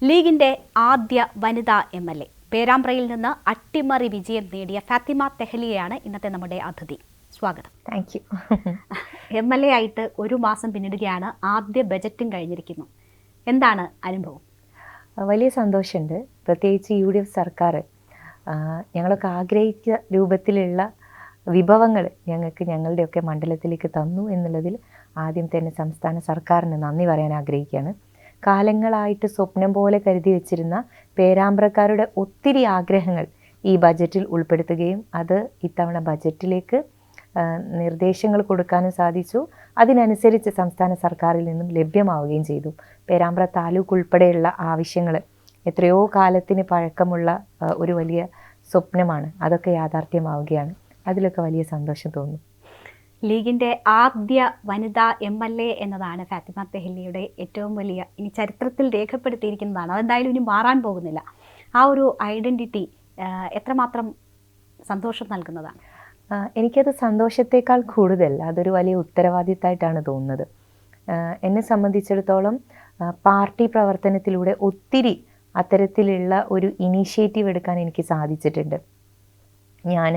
ലീഗിന്റെ ആദ്യ വനിതാ എം.എൽ.എ. പേരാമ്പ്രയിൽ നിന്ന് അട്ടിമറി വിജയം നേടിയ ഫാത്തിമ തെഹ്ലിയയാണ് ഇന്നത്തെ നമ്മുടെ അതിഥി. സ്വാഗതം. Thank you. എം.എൽ.എ. ആയിട്ട് ഒരു മാസം പിന്നിടുകയാണ്. ആദ്യ ബജറ്റും കഴിഞ്ഞിരിക്കുന്നു. എന്താണ് അനുഭവം? വലിയ സന്തോഷമുണ്ട്. പ്രത്യേകിച്ച് UDF സർക്കാർ ഞങ്ങളൊക്കെ ആഗ്രഹിച്ച രൂപത്തിലുള്ള വിഭവങ്ങൾ ഞങ്ങൾക്ക് ഞങ്ങളുടെയൊക്കെ മണ്ഡലത്തിലേക്ക് തന്നു എന്നുള്ളതിൽ ആദ്യം തന്നെ സംസ്ഥാന സർക്കാരിന് നന്ദി പറയാൻ ആഗ്രഹിക്കുകയാണ്. കാലങ്ങളായിട്ട് സ്വപ്നം പോലെ കരുതി വെച്ചിരുന്ന പേരാമ്പ്രക്കാരുടെ ഒത്തിരി ആഗ്രഹങ്ങൾ ഈ ബജറ്റിൽ ഉൾപ്പെടുത്തുകയും അത് ഇത്തവണ ബജറ്റിലേക്ക് നിർദ്ദേശങ്ങൾ കൊടുക്കാനും സാധിച്ചു. അതിനനുസരിച്ച് സംസ്ഥാന സർക്കാരിൽ നിന്നും ലഭ്യമാവുകയും ചെയ്തു. പേരാമ്പ്ര താലൂക്ക് ഉൾപ്പെടെയുള്ള ആവശ്യങ്ങൾ എത്രയോ കാലത്തിന് പഴക്കമുള്ള ഒരു വലിയ സ്വപ്നമാണ്. അതൊക്കെ യാഥാർത്ഥ്യമാവുകയാണ്. അതിലൊക്കെ വലിയ സന്തോഷം തോന്നുന്നു. ലീഗിൻ്റെ ആദ്യ വനിതാ എം.എൽ.എ. എന്നതാണ് ഫാത്തിമ തെഹ്ലിയുടെ ഏറ്റവും വലിയ, ഇനി ചരിത്രത്തിൽ രേഖപ്പെടുത്തിയിരിക്കുന്നതാണ്. അതെന്തായാലും ഇനി മാറാൻ പോകുന്നില്ല. ആ ഒരു ഐഡൻറ്റിറ്റി എത്രമാത്രം സന്തോഷം നൽകുന്നതാണ്? എനിക്കത് സന്തോഷത്തേക്കാൾ കൂടുതൽ അതൊരു വലിയ ഉത്തരവാദിത്തമായിട്ടാണ് തോന്നുന്നത്. എന്നെ സംബന്ധിച്ചിടത്തോളം പാർട്ടി പ്രവർത്തനത്തിലൂടെ ഒത്തിരി അത്തരത്തിലുള്ള ഒരു ഇനീഷ്യേറ്റീവ് എടുക്കാൻ എനിക്ക് സാധിച്ചിട്ടുണ്ട്. ഞാൻ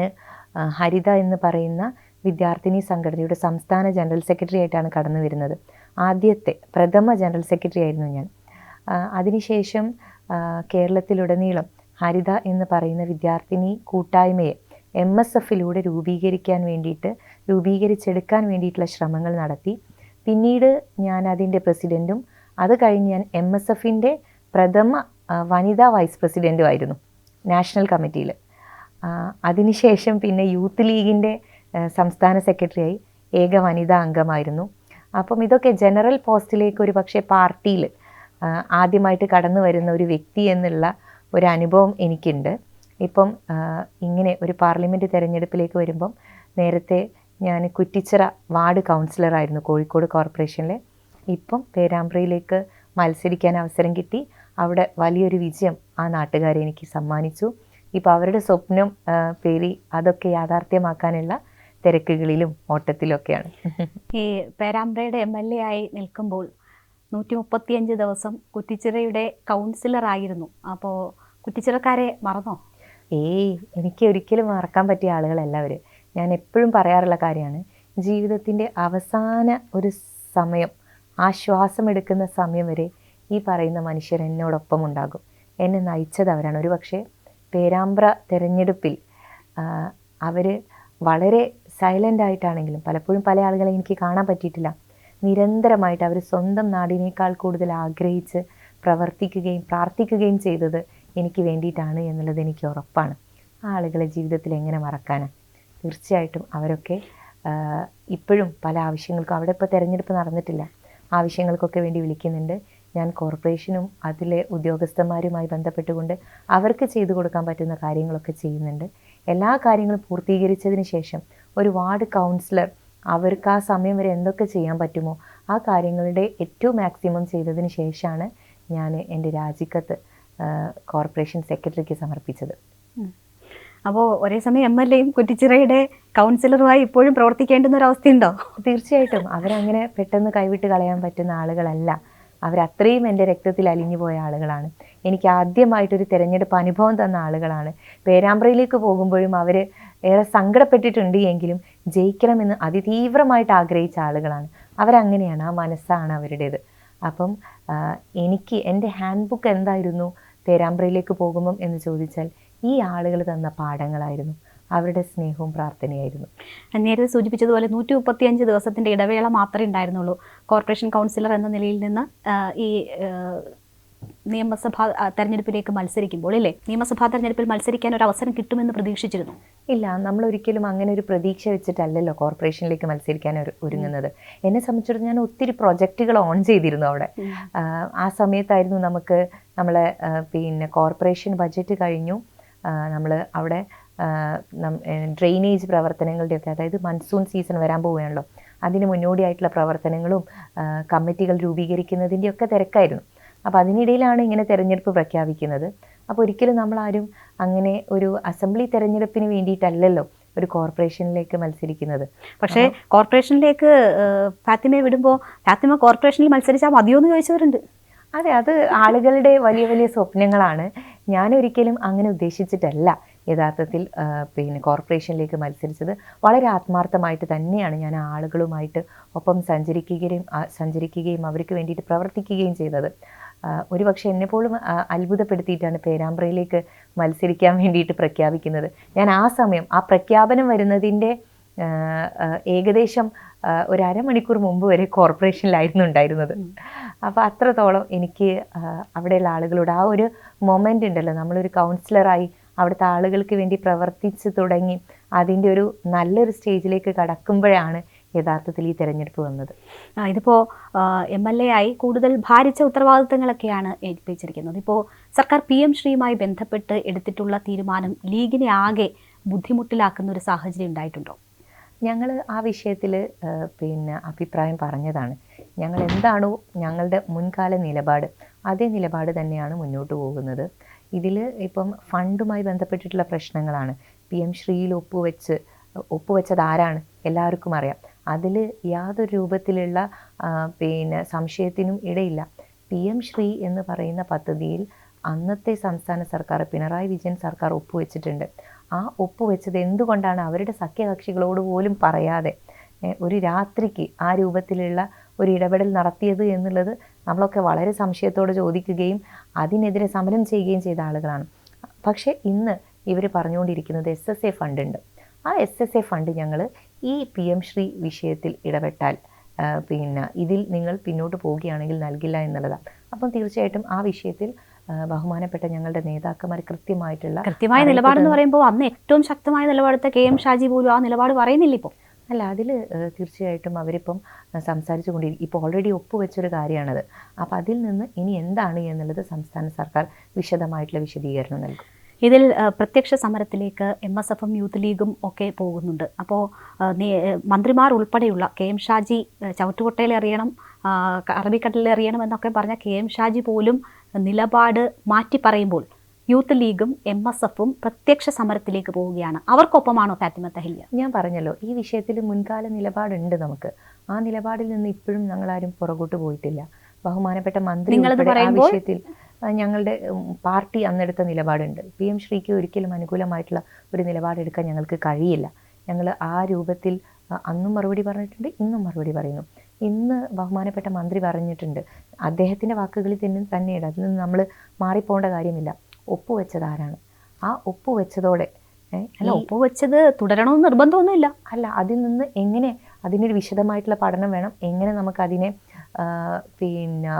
ഹരിത എന്ന് പറയുന്ന വിദ്യാർത്ഥിനി സംഘടനയുടെ സംസ്ഥാന ജനറൽ സെക്രട്ടറി ആയിട്ടാണ് കടന്നു വരുന്നത്. ആദ്യത്തെ പ്രഥമ ജനറൽ സെക്രട്ടറി ആയിരുന്നു ഞാൻ. അതിനുശേഷം കേരളത്തിലുടനീളം ഹരിത എന്ന് പറയുന്ന വിദ്യാർത്ഥിനി കൂട്ടായ്മയെ MSFലൂടെ രൂപീകരിച്ചെടുക്കാൻ വേണ്ടിയിട്ടുള്ള ശ്രമങ്ങൾ നടത്തി. പിന്നീട് ഞാൻ അതിൻ്റെ പ്രസിഡൻറ്റും അത് കഴിഞ്ഞ് ഞാൻ MSFൻ്റെ പ്രഥമ വനിതാ വൈസ് പ്രസിഡൻറ്റുമായിരുന്നു നാഷണൽ കമ്മിറ്റിയിൽ. അതിനുശേഷം പിന്നെ യൂത്ത് ലീഗിൻ്റെ സംസ്ഥാന സെക്രട്ടറിയായി ഏക വനിതാ അംഗമായിരുന്നു. അപ്പം ഇതൊക്കെ ജനറൽ പോസ്റ്റിലേക്ക് ഒരു പക്ഷേ പാർട്ടിയിൽ ആദ്യമായിട്ട് കടന്നു വരുന്ന ഒരു വ്യക്തി എന്നുള്ള ഒരു അനുഭവം എനിക്കുണ്ട്. ഇപ്പം ഇങ്ങനെ ഒരു പാർലമെൻറ്റ് തിരഞ്ഞെടുപ്പിലേക്ക് വരുമ്പം നേരത്തെ ഞാൻ കുറ്റിച്ചിറ വാർഡ് കൗൺസിലറായിരുന്നു കോഴിക്കോട് കോർപ്പറേഷനിലെ. ഇപ്പം പേരാമ്പ്രയിലേക്ക് മത്സരിക്കാൻ അവസരം കിട്ടി. അവിടെ വലിയൊരു വിജയം ആ നാട്ടുകാരെ എനിക്ക് സമ്മാനിച്ചു. ഇപ്പോൾ അവരുടെ സ്വപ്നം പേരി അതൊക്കെ യാഥാർത്ഥ്യമാക്കാനുള്ള തിരക്കുകളിലും ഓട്ടത്തിലൊക്കെയാണ്. ഈ പേരാമ്പ്രയുടെ MLA ആയി നിൽക്കുമ്പോൾ 135 ദിവസം കുറ്റിച്ചിറയുടെ കൗൺസിലറായിരുന്നു. അപ്പോൾ കുറ്റിച്ചിറക്കാരെ മറന്നോ? എനിക്ക് ഒരിക്കലും മറക്കാൻ പറ്റിയ ആളുകളല്ല അവർ. ഞാൻ എപ്പോഴും പറയാറുള്ള കാര്യമാണ്, ജീവിതത്തിൻ്റെ അവസാന ഒരു സമയം, ആ ശ്വാസം എടുക്കുന്ന സമയം വരെ ഈ പറയുന്ന മനുഷ്യർ എന്നോടൊപ്പം ഉണ്ടാകും. എന്നെ നയിച്ചത് അവരാണ്. ഒരു പക്ഷേ പേരാമ്പ്ര തിരഞ്ഞെടുപ്പിൽ അവർ വളരെ സൈലൻ്റ് ആയിട്ടാണെങ്കിലും പലപ്പോഴും പല ആളുകളെ എനിക്ക് കാണാൻ പറ്റിയിട്ടില്ല. നിരന്തരമായിട്ട് അവർ സ്വന്തം നാടിനേക്കാൾ കൂടുതൽ ആഗ്രഹിച്ച് പ്രവർത്തിക്കുകയും പ്രാർത്ഥിക്കുകയും ചെയ്തത് എനിക്ക് വേണ്ടിയിട്ടാണ് എന്നുള്ളത് എനിക്ക് ഉറപ്പാണ്. ആ ആളുകളെ ജീവിതത്തിൽ എങ്ങനെ മറക്കാനാണ്? തീർച്ചയായിട്ടും അവരൊക്കെ ഇപ്പോഴും പല ആവശ്യങ്ങൾക്കും, അവിടെ ഇപ്പോൾ തിരഞ്ഞെടുപ്പ് നടന്നിട്ടില്ല, ആവശ്യങ്ങൾക്കൊക്കെ വേണ്ടി വിളിക്കുന്നുണ്ട്. ഞാൻ കോർപ്പറേഷനും അതിലെ ഉദ്യോഗസ്ഥന്മാരുമായി ബന്ധപ്പെട്ടുകൊണ്ട് അവർക്ക് ചെയ്തു കൊടുക്കാൻ പറ്റുന്ന കാര്യങ്ങളൊക്കെ ചെയ്യുന്നുണ്ട്. എല്ലാ കാര്യങ്ങളും പൂർത്തീകരിച്ചതിന് ശേഷം ഒരു വാർഡ് കൗൺസിലർ അവർക്ക് ആ സമയം വരെ എന്തൊക്കെ ചെയ്യാൻ പറ്റുമോ ആ കാര്യങ്ങളുടെ ഏറ്റവും മാക്സിമം ചെയ്തതിന് ശേഷമാണ് ഞാൻ എൻ്റെ രാജിക്കത്ത് കോർപ്പറേഷൻ സെക്രട്ടറിക്ക് സമർപ്പിച്ചത്. അപ്പോൾ ഒരേ സമയം MLAയും കുറ്റിച്ചിറയുടെ കൗൺസിലറുമായി ഇപ്പോഴും പ്രവർത്തിക്കേണ്ടുന്ന ഒരു അവസ്ഥയുണ്ടോ? തീർച്ചയായിട്ടും. അവരങ്ങനെ പെട്ടെന്ന് കൈവിട്ട് കളയാൻ പറ്റുന്ന ആളുകളല്ല. അവരത്രയും എൻ്റെ രക്തത്തിൽ അലിഞ്ഞു പോയ ആളുകളാണ്. എനിക്ക് ആദ്യമായിട്ടൊരു തിരഞ്ഞെടുപ്പ് അനുഭവം തന്ന ആളുകളാണ്. പേരാമ്പ്രയിലേക്ക് പോകുമ്പോഴും അവർ ഏറെ സങ്കടപ്പെട്ടിട്ടുണ്ട് എങ്കിലും ജയിക്കണമെന്ന് അതിതീവ്രമായിട്ട് ആഗ്രഹിച്ച ആളുകളാണ്. അവരങ്ങനെയാണ്, ആ മനസ്സാണ് അവരുടേത്. അപ്പം എനിക്ക് എൻ്റെ ഹാൻഡ് ബുക്ക് എന്തായിരുന്നു പേരാമ്പ്രയിലേക്ക് പോകുമ്പം എന്ന് ചോദിച്ചാൽ ഈ ആളുകൾ തന്ന പാഠങ്ങളായിരുന്നു, അവരുടെ സ്നേഹവും പ്രാർത്ഥനയായിരുന്നു. നേരത്തെ സൂചിപ്പിച്ചതുപോലെ 135 ദിവസത്തിൻ്റെ ഇടവേള മാത്രമേ ഉണ്ടായിരുന്നുള്ളൂ കോർപ്പറേഷൻ കൗൺസിലർ എന്ന നിലയിൽ നിന്ന് ഈ നിയമസഭാ തെരഞ്ഞെടുപ്പിലേക്ക് മത്സരിക്കുമ്പോൾ. ഇല്ലേ, നിയമസഭാ തെരഞ്ഞെടുപ്പിൽ മത്സരിക്കാൻ ഒരു അവസരം കിട്ടുമെന്ന് പ്രതീക്ഷിച്ചിരുന്നു? ഇല്ല, നമ്മളൊരിക്കലും അങ്ങനെ ഒരു പ്രതീക്ഷ വെച്ചിട്ടല്ലല്ലോ കോർപ്പറേഷനിലേക്ക് മത്സരിക്കാൻ ഒരുങ്ങുന്നത്. എന്നെ സംബന്ധിച്ചിടത്തോളം ഞാൻ ഒത്തിരി പ്രൊജക്റ്റുകൾ ഓൺ ചെയ്തിരുന്നു അവിടെ. ആ സമയത്തായിരുന്നു നമ്മളെ കോർപ്പറേഷൻ ബഡ്ജറ്റ് കഴിഞ്ഞു. നമ്മൾ അവിടെ ഡ്രെയിനേജ് പ്രവർത്തനങ്ങളുടെയൊക്കെ, അതായത് മൺസൂൺ സീസൺ വരാൻ പോവുകയാണല്ലോ, അതിന് മുന്നോടിയായിട്ടുള്ള പ്രവർത്തനങ്ങളും കമ്മിറ്റികൾ രൂപീകരിക്കുന്നതിൻ്റെയൊക്കെ തിരക്കായിരുന്നു. അപ്പോൾ അതിനിടയിലാണ് ഇങ്ങനെ തെരഞ്ഞെടുപ്പ് പ്രഖ്യാപിക്കുന്നത്. അപ്പോൾ ഒരിക്കലും നമ്മളാരും അങ്ങനെ ഒരു അസംബ്ലി തെരഞ്ഞെടുപ്പിന് വേണ്ടിയിട്ടല്ലല്ലോ ഒരു കോർപ്പറേഷനിലേക്ക് മത്സരിക്കുന്നത്. പക്ഷേ കോർപ്പറേഷനിലേക്ക് ഫാത്തിമയെ വിടുമ്പോൾ ഫാത്തിമ കോർപ്പറേഷനിൽ മത്സരിച്ചാൽ മതിയോ എന്ന് ചോദിച്ചവരുണ്ട്. അതെ, അത് ആളുകളുടെ വലിയ വലിയ സ്വപ്നങ്ങളാണ്. ഞാനൊരിക്കലും അങ്ങനെ ഉദ്ദേശിച്ചിട്ടല്ല യഥാർത്ഥത്തിൽ പിന്നെ കോർപ്പറേഷനിലേക്ക് മത്സരിച്ചത്. വളരെ ആത്മാർത്ഥമായിട്ട് തന്നെയാണ് ഞാൻ ആളുകളുമായിട്ട് ഒപ്പം സഞ്ചരിക്കുകയും അവർക്ക് വേണ്ടിയിട്ട് പ്രവർത്തിക്കുകയും ചെയ്തത്. ഒരുപക്ഷെ എന്നെപ്പോലും അത്ഭുതപ്പെടുത്തിയിട്ടാണ് പേരാമ്പ്രയിലേക്ക് മത്സരിക്കാൻ വേണ്ടിയിട്ട് പ്രഖ്യാപിക്കുന്നത്. ഞാൻ ആ സമയം ആ പ്രഖ്യാപനം വരുന്നതിൻ്റെ ഏകദേശം ഒരു അരമണിക്കൂർ മുമ്പ് വരെ കോർപ്പറേഷനിലായിരുന്നു ഉണ്ടായിരുന്നത്. അപ്പോൾ അത്രത്തോളം എനിക്ക് അവിടെയുള്ള ആളുകളോട് ആ ഒരു മൊമെൻ്റ് ഉണ്ടല്ലോ, നമ്മളൊരു കൗൺസിലറായി അവിടുത്തെ ആളുകൾക്ക് വേണ്ടി പ്രവർത്തിച്ച് തുടങ്ങി അതിൻ്റെ ഒരു നല്ലൊരു സ്റ്റേജിലേക്ക് കടക്കുമ്പോഴാണ് യഥാർത്ഥത്തിൽ ഈ തെരഞ്ഞെടുപ്പ് വന്നത്. ഇതിപ്പോൾ MLA ആയി കൂടുതൽ ഭാരിച്ച ഉത്തരവാദിത്തങ്ങളൊക്കെയാണ് ഏൽപ്പിച്ചിരിക്കുന്നത്. ഇപ്പോൾ സർക്കാർ PM ശ്രീയുമായി ബന്ധപ്പെട്ട് എടുത്തിട്ടുള്ള തീരുമാനം ലീഗിനെ ആകെ ബുദ്ധിമുട്ടിലാക്കുന്ന ഒരു സാഹചര്യം ഉണ്ടായിട്ടുണ്ടോ? ഞങ്ങൾ ആ വിഷയത്തിൽ പിന്നെ അഭിപ്രായം പറഞ്ഞതാണ്. ഞങ്ങൾ എന്താണോ ഞങ്ങളുടെ മുൻകാല നിലപാട്, അതേ നിലപാട് തന്നെയാണ് മുന്നോട്ട് പോകുന്നത്. ഇതിൽ ഇപ്പം ഫണ്ടുമായി ബന്ധപ്പെട്ടിട്ടുള്ള പ്രശ്നങ്ങളാണ്. PM ശ്രീയിൽ ഒപ്പുവെച്ചത് ആരാണ് എല്ലാവർക്കും അറിയാം. അതിൽ യാതൊരു രൂപത്തിലുള്ള പിന്നെ സംശയത്തിനും ഇടയില്ല. PM ശ്രീ എന്ന് പറയുന്ന പദ്ധതിയിൽ അന്നത്തെ സംസ്ഥാന സർക്കാർ പിണറായി വിജയൻ സർക്കാർ ഒപ്പുവെച്ചിട്ടുണ്ട്. ആ ഒപ്പുവെച്ചത് എന്തുകൊണ്ടാണ് അവരുടെ സഖ്യകക്ഷികളോട് പോലും പറയാതെ ഒരു രാത്രിക്ക് ആ രൂപത്തിലുള്ള ഒരു ഇടപെടൽ നടത്തിയത് എന്നുള്ളത് നമ്മളൊക്കെ വളരെ സംശയത്തോടെ ചോദിക്കുകയും അതിനെതിരെ സമരം ചെയ്യുകയും ചെയ്ത ആളുകളാണ്. പക്ഷേ ഇന്ന് ഇവർ പറഞ്ഞുകൊണ്ടിരിക്കുന്നത് SSA ഫണ്ട് ഉണ്ട്. ആ SSA ഫണ്ട് ഞങ്ങൾ ഈ PM ശ്രീ വിഷയത്തിൽ ഇടപെട്ടാൽ പിന്നെ ഇതിൽ നിങ്ങൾ പിന്നോട്ട് പോവുകയാണെങ്കിൽ നൽകില്ല എന്നുള്ളതാണ്. അപ്പം തീർച്ചയായിട്ടും ആ വിഷയത്തിൽ ബഹുമാനപ്പെട്ട ഞങ്ങളുടെ നേതാക്കന്മാർ കൃത്യമായ നിലപാടെന്ന് പറയുമ്പോൾ അന്ന് ഏറ്റവും ശക്തമായ നിലപാടെടുത്ത KM ഷാജി പോലും ആ നിലപാട് പറയുന്നില്ല ഇപ്പോൾ. അല്ല, അതിൽ തീർച്ചയായിട്ടും അവരിപ്പം സംസാരിച്ചു കൊണ്ടിരിക്കും. ഇപ്പോൾ ഓൾറെഡി ഒപ്പുവെച്ചൊരു കാര്യമാണത്. അപ്പോൾ അതിൽ നിന്ന് ഇനി എന്താണ് എന്നുള്ളത് സംസ്ഥാന സർക്കാർ വിശദമായിട്ടുള്ള വിശദീകരണം നൽകും. ഇതിൽ പ്രത്യക്ഷ സമരത്തിലേക്ക് MSFും യൂത്ത് ലീഗും ഒക്കെ പോകുന്നുണ്ട്. അപ്പോൾ മന്ത്രിമാർ ഉൾപ്പെടെയുള്ള KM ഷാജി ചവറ്റുകൊട്ടയിൽ എറിയണം, അറബിക്കടലിൽ എറിയണം എന്നൊക്കെ പറഞ്ഞ KM ഷാജി പോലും നിലപാട് മാറ്റി പറയുമ്പോൾ യൂത്ത് ലീഗും MSFും പ്രത്യക്ഷ സമരത്തിലേക്ക് പോവുകയാണ്. അവർക്കൊപ്പമാണോ ഫാത്തിമ തഹല്യ? ഞാൻ പറഞ്ഞല്ലോ, ഈ വിഷയത്തിൽ മുൻകാല നിലപാടുണ്ട് നമുക്ക്. ആ നിലപാടിൽ നിന്ന് ഇപ്പോഴും ഞങ്ങളാരും പുറകോട്ട് പോയിട്ടില്ല. ബഹുമാനപ്പെട്ട മന്ത്രി ആ വിഷയത്തിൽ ഞങ്ങളുടെ പാർട്ടി അന്നെടുത്ത നിലപാടുണ്ട്. PM ശ്രീക്ക് ഒരിക്കലും അനുകൂലമായിട്ടുള്ള ഒരു നിലപാടെടുക്കാൻ ഞങ്ങൾക്ക് കഴിയില്ല. ഞങ്ങൾ ആ രൂപത്തിൽ അന്നും മറുപടി പറഞ്ഞിട്ടുണ്ട്, ഇന്നും മറുപടി പറയുന്നു. ഇന്ന് ബഹുമാനപ്പെട്ട മന്ത്രി പറഞ്ഞിട്ടുണ്ട്, അദ്ദേഹത്തിൻ്റെ വാക്കുകളിൽ തന്നെയാണ്, അതിൽ നിന്ന് നമ്മൾ മാറിപ്പോകേണ്ട കാര്യമില്ല. ഒപ്പുവെച്ചത് ആരാണ്? ആ ഒപ്പുവെച്ചതോടെ ഒപ്പുവെച്ചത് തുടരണമെന്ന് നിർബന്ധമൊന്നുമില്ല. അല്ല, അതിൽ നിന്ന് എങ്ങനെ അതിനൊരു വിശദമായിട്ടുള്ള പഠനം വേണം. എങ്ങനെ നമുക്കതിനെ പിന്നെ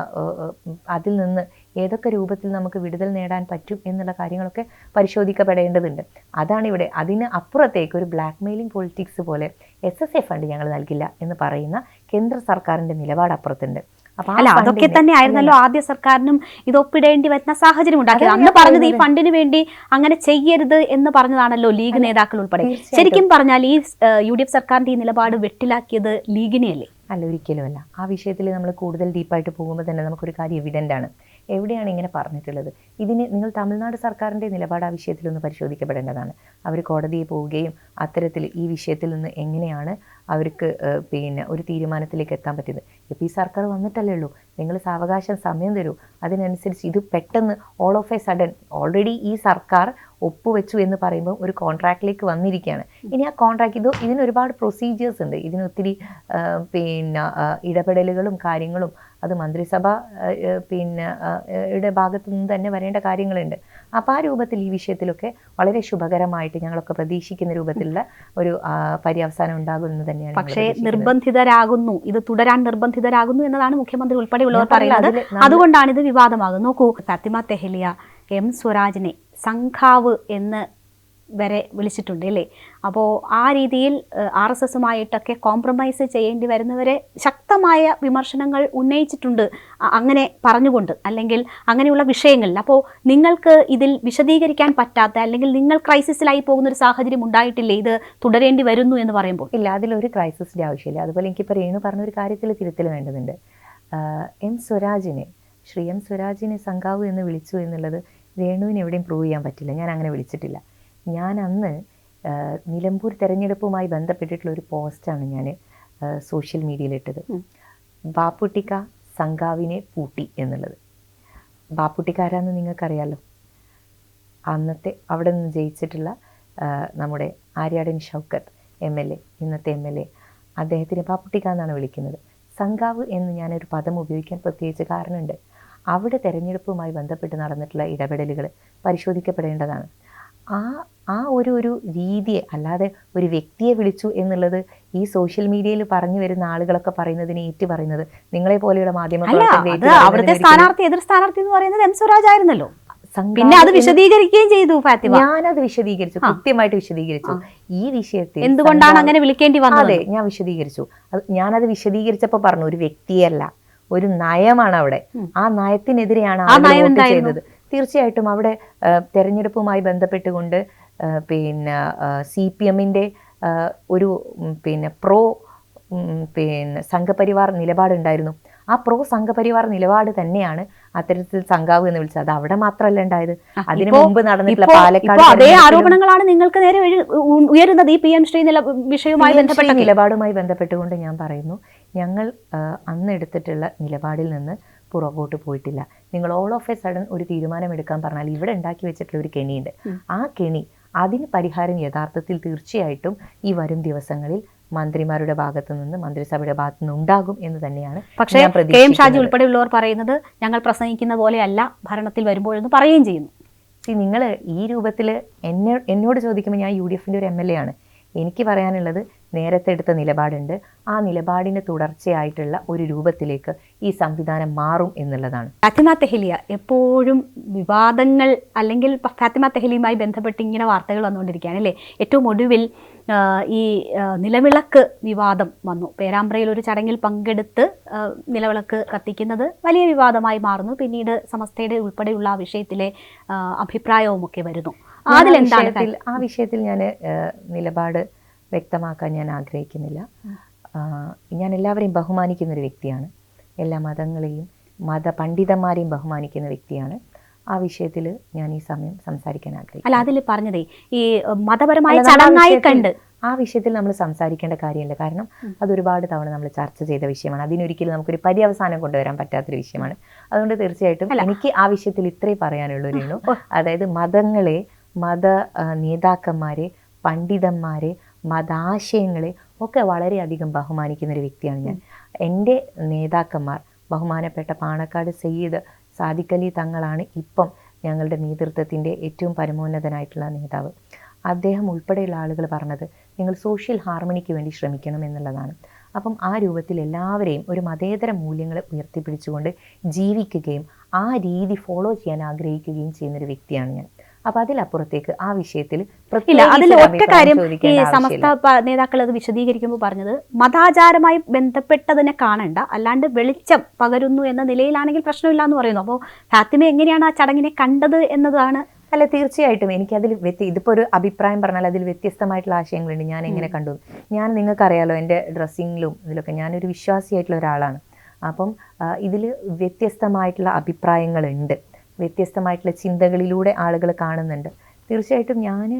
അതിൽ നിന്ന് ഏതൊക്കെ രൂപത്തിൽ നമുക്ക് വിടുതൽ നേടാൻ പറ്റും എന്നുള്ള കാര്യങ്ങളൊക്കെ പരിശോധിക്കപ്പെടേണ്ടതുണ്ട്. അതാണിവിടെ. അതിന് അപ്പുറത്തേക്ക് ഒരു ബ്ലാക്ക് മെയിലിംഗ് പൊളിറ്റിക്സ് പോലെ SSA ഫണ്ട് ഞങ്ങൾ നൽകില്ല എന്ന് പറയുന്ന കേന്ദ്ര സർക്കാരിൻ്റെ നിലപാട് അപ്പുറത്തുണ്ട്. അല്ല, അതൊക്കെ തന്നെ ആയിരുന്നല്ലോ ആദ്യ സർക്കാരിനും ഇത് ഒപ്പിടേണ്ടി വരുന്ന സാഹചര്യം ഉണ്ടാക്കിയത്. അന്ന് പറഞ്ഞത് ഈ ഫണ്ടിന് വേണ്ടി അങ്ങനെ ചെയ്യരുത് എന്ന് പറഞ്ഞതാണല്ലോ ലീഗ് നേതാക്കൾ ഉൾപ്പെടെ. ശരിക്കും പറഞ്ഞാൽ ഈ UDF സർക്കാരിന്റെ ഈ നിലപാട് വെട്ടിലാക്കിയത് ലീഗിനെയല്ലേ? അല്ല, ഒരിക്കലുമല്ല. ആ വിഷയത്തിൽ നമ്മൾ കൂടുതൽ ഡീപ്പായിട്ട് പോകുമ്പോൾ തന്നെ നമുക്കൊരു കാര്യം എവിഡൻ്റ് ആണ്. എവിടെയാണ് ഇങ്ങനെ പറഞ്ഞിട്ടുള്ളത്? ഇതിന് നിങ്ങൾ തമിഴ്നാട് സർക്കാരിൻ്റെ നിലപാട് ആ വിഷയത്തിലൊന്ന് പരിശോധിക്കപ്പെടേണ്ടതാണ്. അവർ കോടതിയിൽ പോവുകയും അത്തരത്തിൽ ഈ വിഷയത്തിൽ നിന്ന് എങ്ങനെയാണ് അവർക്ക് പിന്നെ ഒരു തീരുമാനത്തിലേക്ക് എത്താൻ പറ്റിയത്. ഇപ്പോൾ ഈ സർക്കാർ വന്നിട്ടല്ലേ ഉള്ളൂ. നിങ്ങൾ സാവകാശം സമയം തരൂ. അതിനനുസരിച്ച് ഇത് പെട്ടെന്ന് all of A sudden already ഈ സർക്കാർ ഒപ്പുവെച്ചു എന്ന് പറയുമ്പോൾ ഒരു കോൺട്രാക്റ്റിലേക്ക് വന്നിരിക്കുകയാണ്. ഇനി ആ കോൺട്രാക്ട് ഇതിന് ഒരുപാട് പ്രൊസീജിയേഴ്സ് ഉണ്ട്. ഇതിനൊത്തിരി പിന്നെ ഇടപെടലുകളും കാര്യങ്ങളും അത് മന്ത്രിസഭ പിന്നെ യുടെ ഭാഗത്തു നിന്ന് തന്നെ വരേണ്ട കാര്യങ്ങളുണ്ട്. അപ്പോൾ ആ രൂപത്തിൽ ഈ വിഷയത്തിലൊക്കെ വളരെ ശുഭകരമായിട്ട് ഞങ്ങളൊക്കെ പ്രതീക്ഷിക്കുന്ന രൂപത്തിലുള്ള ഒരു പര്യവസാനം ഉണ്ടാകുമെന്ന് തന്നെയാണ്. പക്ഷേ നിർബന്ധിതരാകുന്നു, ഇത് തുടരാൻ നിർബന്ധിതരാകുന്നു എന്നതാണ് മുഖ്യമന്ത്രി ഉൾപ്പെടെയുള്ളവർ പറയുന്നത്. അതുകൊണ്ടാണ് ഇത് വിവാദമാകുന്നത്. നോക്കൂ, ഫാത്തിമ തെഹലിയ M സ്വരാജിനെ സംഘാവ് എന്ന് വരെ വിളിച്ചിട്ടുണ്ട് അല്ലേ? അപ്പോൾ ആ രീതിയിൽ RSSുമായിട്ടൊക്കെ കോംപ്രമൈസ് ചെയ്യേണ്ടി വരുന്നവരെ ശക്തമായ വിമർശനങ്ങൾ ഉന്നയിച്ചിട്ടുണ്ട് അങ്ങനെ പറഞ്ഞുകൊണ്ട്, അല്ലെങ്കിൽ അങ്ങനെയുള്ള വിഷയങ്ങളിൽ. അപ്പോൾ നിങ്ങൾക്ക് ഇതിൽ വിശദീകരിക്കാൻ പറ്റാത്ത, അല്ലെങ്കിൽ നിങ്ങൾ ക്രൈസിസിലായി പോകുന്നൊരു സാഹചര്യം ഉണ്ടായിട്ടില്ലേ ഇത് തുടരേണ്ടി വരുന്നു എന്ന് പറയുമ്പോൾ? ഇല്ല, അതിലൊരു ക്രൈസിസിൻ്റെ ആവശ്യമില്ല. അതുപോലെ എനിക്കിപ്പോൾ രേണു പറഞ്ഞൊരു കാര്യത്തിൽ തിരുത്തൽ വേണ്ടതുണ്ട്. ശ്രീ M സ്വരാജിനെ സംഘാവ് എന്ന് വിളിച്ചു എന്നുള്ളത് രേണുവിന് എവിടെയും പ്രൂവ് ചെയ്യാൻ പറ്റില്ല. ഞാൻ അങ്ങനെ വിളിച്ചിട്ടില്ല. ഞാൻ അന്ന് നിലമ്പൂർ തെരഞ്ഞെടുപ്പുമായി ബന്ധപ്പെട്ടിട്ടുള്ള ഒരു പോസ്റ്റാണ് ഞാൻ സോഷ്യൽ മീഡിയയിലിട്ടത്. ബാപ്പുട്ടിക്ക സംഘാവിനെ പൂട്ടി എന്നുള്ളത്. ബാപ്പുട്ടിക്കാരാന്ന് നിങ്ങൾക്കറിയാലോ. അന്നത്തെ അവിടെ നിന്ന് ജയിച്ചിട്ടുള്ള നമ്മുടെ ആര്യാടൻ ഷൗക്കത്ത് MLA, ഇന്നത്തെ MLA, അദ്ദേഹത്തിന് ബാപ്പുട്ടിക്ക എന്നാണ് വിളിക്കുന്നത്. സംഘാവ് എന്ന് ഞാനൊരു പദം ഉപയോഗിക്കാൻ പ്രത്യേകിച്ച് കാരണമുണ്ട്. അവിടെ തെരഞ്ഞെടുപ്പുമായി ബന്ധപ്പെട്ട് നടന്നിട്ടുള്ള ഇടപെടലുകൾ പരിശോധിക്കപ്പെടേണ്ടതാണ്. ആ ഒരു രീതിയെ, അല്ലാതെ ഒരു വ്യക്തിയെ വിളിച്ചു എന്നുള്ളത് ഈ സോഷ്യൽ മീഡിയയിൽ പറഞ്ഞു വരുന്ന ആളുകളൊക്കെ പറയുന്നതിനെ ഏറ്റു പറയുന്നത് നിങ്ങളെ പോലെയുള്ള അവിടുത്തെ സ്ഥാനാർത്ഥി എതിർ സ്ഥാനാർത്ഥി എന്ന് പറയുന്നത് എം സ്വരാജ് ആയിരുന്നല്ലോ. പിന്നെ അത് വിശദീകരിക്കുകയും ചെയ്തു ഫാത്തിമ. ഞാനത് വിശദീകരിച്ചു, കൃത്യമായിട്ട് വിശദീകരിച്ചു. ഈ വിഷയത്തിൽ എന്തുകൊണ്ടാണ് അങ്ങനെ വിളിക്കേണ്ടി വന്നത്? അതെ, ഞാൻ വിശദീകരിച്ചു. ഞാനത് വിശദീകരിച്ചപ്പോൾ പറഞ്ഞു, ഒരു വ്യക്തിയല്ല, ഒരു നയമാണ് അവിടെ. ആ നയത്തിനെതിരെയാണ് വോട്ട് ചെയ്തത്. തീർച്ചയായിട്ടും അവിടെ തെരഞ്ഞെടുപ്പുമായി ബന്ധപ്പെട്ടുകൊണ്ട് പിന്നെ CPM-ന്റെ ഒരു പ്രോ സംഘപരിവാർ നിലപാടുണ്ടായിരുന്നു. ആ പ്രോ സംഘപരിവാർ നിലപാട് തന്നെയാണ് അത്തരത്തിൽ സംഘാവ് എന്ന് വിളിച്ചത്. അത് അവിടെ മാത്രമല്ല ഉണ്ടായത്, അതിനു മുമ്പ് നടന്നിട്ടുള്ള പാലക്കാട് അതേ ആരോപണങ്ങളാണ് നിങ്ങൾക്ക് നേരെ ഉയരുന്നത്. ഈ PM ശ്രീ വിഷയവുമായി ബന്ധപ്പെട്ട നിലപാടുമായി ബന്ധപ്പെട്ടുകൊണ്ട് ഞാൻ പറയുന്നു, ഞങ്ങൾ അന്ന് എടുത്തിട്ടുള്ള നിലപാടിൽ നിന്ന് പുറകോട്ട് പോയിട്ടില്ല. നിങ്ങൾ ഓൾ ഓഫ് എ സഡൻ ഒരു തീരുമാനം എടുക്കാൻ പറഞ്ഞാൽ ഇവിടെ ഉണ്ടാക്കി വെച്ചിട്ടുള്ള ഒരു കെണിയുണ്ട്. ആ കെണി, അതിന് പരിഹാരം യഥാർത്ഥത്തിൽ തീർച്ചയായിട്ടും ഈ വരും ദിവസങ്ങളിൽ മന്ത്രിമാരുടെ ഭാഗത്തു നിന്ന്, മന്ത്രിസഭയുടെ ഭാഗത്തു നിന്ന് ഉണ്ടാകും എന്ന് തന്നെയാണ്. പക്ഷേ KM ഷാജി ഉൾപ്പെടെയുള്ളവർ പറയുന്നത് ഞങ്ങൾ പ്രസംഗിക്കുന്ന പോലെയല്ല ഭരണത്തിൽ വരുമ്പോഴെന്ന് പറയുകയും ചെയ്യുന്നു. നിങ്ങൾ ഈ രൂപത്തിൽ എന്നോട് ചോദിക്കുമ്പോൾ ഞാൻ UDF-ന്റെ ഒരു MLA ആണ്. എനിക്ക് പറയാനുള്ളത്, നേരത്തെ എടുത്ത നിലപാടുണ്ട്, ആ നിലപാടിന് തുടർച്ചയായിട്ടുള്ള ഒരു രൂപത്തിലേക്ക് ഈ സംവിധാനം മാറും എന്നുള്ളതാണ്. ഫാത്തിമ തെഹ്ലിയ എപ്പോഴും വിവാദങ്ങൾ, അല്ലെങ്കിൽ ഫാത്തിമ തെഹ്ലിയുമായി ബന്ധപ്പെട്ട് ഇങ്ങനെ വാർത്തകൾ വന്നുകൊണ്ടിരിക്കുകയാണ് അല്ലേ. ഏറ്റവും ഒടുവിൽ ഈ നിലവിളക്ക് വിവാദം വന്നു. പേരാമ്പ്രയിൽ ഒരു ചടങ്ങിൽ പങ്കെടുത്ത് നിലവിളക്ക് കത്തിക്കുന്നത് വലിയ വിവാദമായി മാറുന്നു. പിന്നീട് സമസ്തയുടെ ഉൾപ്പെടെയുള്ള ആ വിഷയത്തിലെ അഭിപ്രായവും ഒക്കെ വരുന്നു. അതിലെന്താണ് ആ വിഷയത്തിൽ ഞാൻ നിലപാട് വ്യക്തമാക്കാൻ ഞാൻ ആഗ്രഹിക്കുന്നില്ല. ഞാൻ എല്ലാവരെയും ബഹുമാനിക്കുന്ന ഒരു വ്യക്തിയാണ്. എല്ലാ മതങ്ങളെയും പണ്ഡിതന്മാരെയും ബഹുമാനിക്കുന്ന വ്യക്തിയാണ്. ആ വിഷയത്തിൽ ഞാൻ ഈ സമയം സംസാരിക്കാൻ ആഗ്രഹിക്കുന്നു. അല്ല, അതിൽ പറഞ്ഞതേ ഈ മതപരമായ ചടങ്ങായി കണ്ട് ആ വിഷയത്തിൽ നമ്മൾ സംസാരിക്കേണ്ട കാര്യമില്ല. കാരണം അത് ഒരുപാട് തവണ നമ്മൾ ചർച്ച ചെയ്ത വിഷയമാണ്. അതിനൊരിക്കലും നമുക്കൊരു പര്യവസാനം കൊണ്ടുവരാൻ പറ്റാത്തൊരു വിഷയമാണ്. അതുകൊണ്ട് തീർച്ചയായിട്ടും എനിക്ക് ആ വിഷയത്തിൽ ഇത്രേ പറയാനുള്ളൂ. അതായത് മതങ്ങളെ, മത നേതാക്കന്മാരെ, പണ്ഡിതന്മാരെ, മതാശയങ്ങളെ ഒക്കെ വളരെയധികം ബഹുമാനിക്കുന്ന ഒരു വ്യക്തിയാണ് ഞാൻ. എൻ്റെ നേതാക്കന്മാർ, ബഹുമാനപ്പെട്ട പാണക്കാട് സയ്യിദ് സാദിഖ് അലി തങ്ങളാണ് ഇപ്പം ഞങ്ങളുടെ നേതൃത്വത്തിൻ്റെ ഏറ്റവും പരമോന്നതനായിട്ടുള്ള നേതാവ്. അദ്ദേഹം ഉൾപ്പെടെയുള്ള ആളുകൾ പറഞ്ഞത് നിങ്ങൾ സോഷ്യൽ ഹാർമണിക്ക് വേണ്ടി ശ്രമിക്കണം എന്നുള്ളതാണ്. അപ്പം ആ രൂപത്തിൽ എല്ലാവരെയും ഒരു മതേതര മൂല്യങ്ങളെ ഉയർത്തിപ്പിടിച്ചുകൊണ്ട് ജീവിക്കുകയും ആ രീതി ഫോളോ ചെയ്യാൻ ആഗ്രഹിക്കുകയും ചെയ്യുന്നൊരു വ്യക്തിയാണ് ഞാൻ. അപ്പൊ അതിലപ്പുറത്തേക്ക് ആ വിഷയത്തിൽ അതിൽ ഒറ്റ കാര്യം, ഈ സമസ്ത നേതാക്കൾ അത് വിശദീകരിക്കുമ്പോൾ പറഞ്ഞത് മതാചാരമായി ബന്ധപ്പെട്ടതിനെ കാണണ്ട, അല്ലാണ്ട് വെളിച്ചം പകരുന്നു എന്ന നിലയിലാണെങ്കിൽ പ്രശ്നമില്ല എന്ന് പറയുന്നു. അപ്പോൾ ഫാത്തിമ എങ്ങനെയാണ് ആ ചടങ്ങിനെ കണ്ടത് എന്നതാണ്. അല്ല, തീർച്ചയായിട്ടും എനിക്കതിൽ ഇതിപ്പോൾ ഒരു അഭിപ്രായം പറഞ്ഞാൽ അതിൽ വ്യത്യസ്തമായിട്ടുള്ള ആശയങ്ങളുണ്ട്. ഞാൻ എങ്ങനെ കണ്ടു, ഞാൻ നിങ്ങൾക്കറിയാലോ എൻ്റെ ഡ്രസ്സിങ്ങിലും ഇതിലൊക്കെ ഞാനൊരു വിശ്വാസിയായിട്ടുള്ള ഒരാളാണ്. അപ്പം ഇതിൽ വ്യത്യസ്തമായിട്ടുള്ള അഭിപ്രായങ്ങളുണ്ട്, വ്യത്യസ്തമായിട്ടുള്ള ചിന്തകളിലൂടെ ആളുകൾ കാണുന്നുണ്ട്. തീർച്ചയായിട്ടും ഞാൻ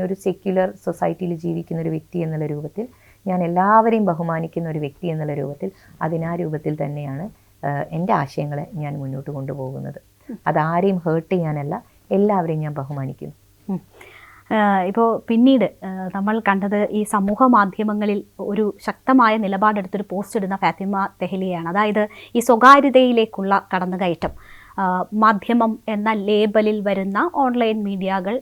ഒരു സെക്യുലർ സൊസൈറ്റിയിൽ ജീവിക്കുന്ന ഒരു വ്യക്തി എന്നുള്ള രൂപത്തിൽ, ഞാൻ എല്ലാവരെയും ബഹുമാനിക്കുന്ന ഒരു വ്യക്തി എന്നുള്ള രൂപത്തിൽ, ആ രൂപത്തിൽ തന്നെയാണ് എൻ്റെ ആശയങ്ങളെ ഞാൻ മുന്നോട്ട് കൊണ്ടുപോകുന്നത്. അതാരെയും ഹേർട്ട് ചെയ്യാനല്ല, എല്ലാവരെയും ഞാൻ ബഹുമാനിക്കുന്നു. ഇപ്പോൾ പിന്നീട് നമ്മൾ കണ്ടത് ഈ സമൂഹ മാധ്യമങ്ങളിൽ ഒരു ശക്തമായ നിലപാടെടുത്തൊരു പോസ്റ്റ് ഇടുന്ന ഫാത്തിമ തെഹ്ലിയാണ്. അതായത് ഈ സ്വകാര്യതയിലേക്കുള്ള കടന്നുകയറ്റം, മാധ്യമം എന്ന ലേബലിൽ വരുന്ന ഓൺലൈൻ മീഡിയകൾ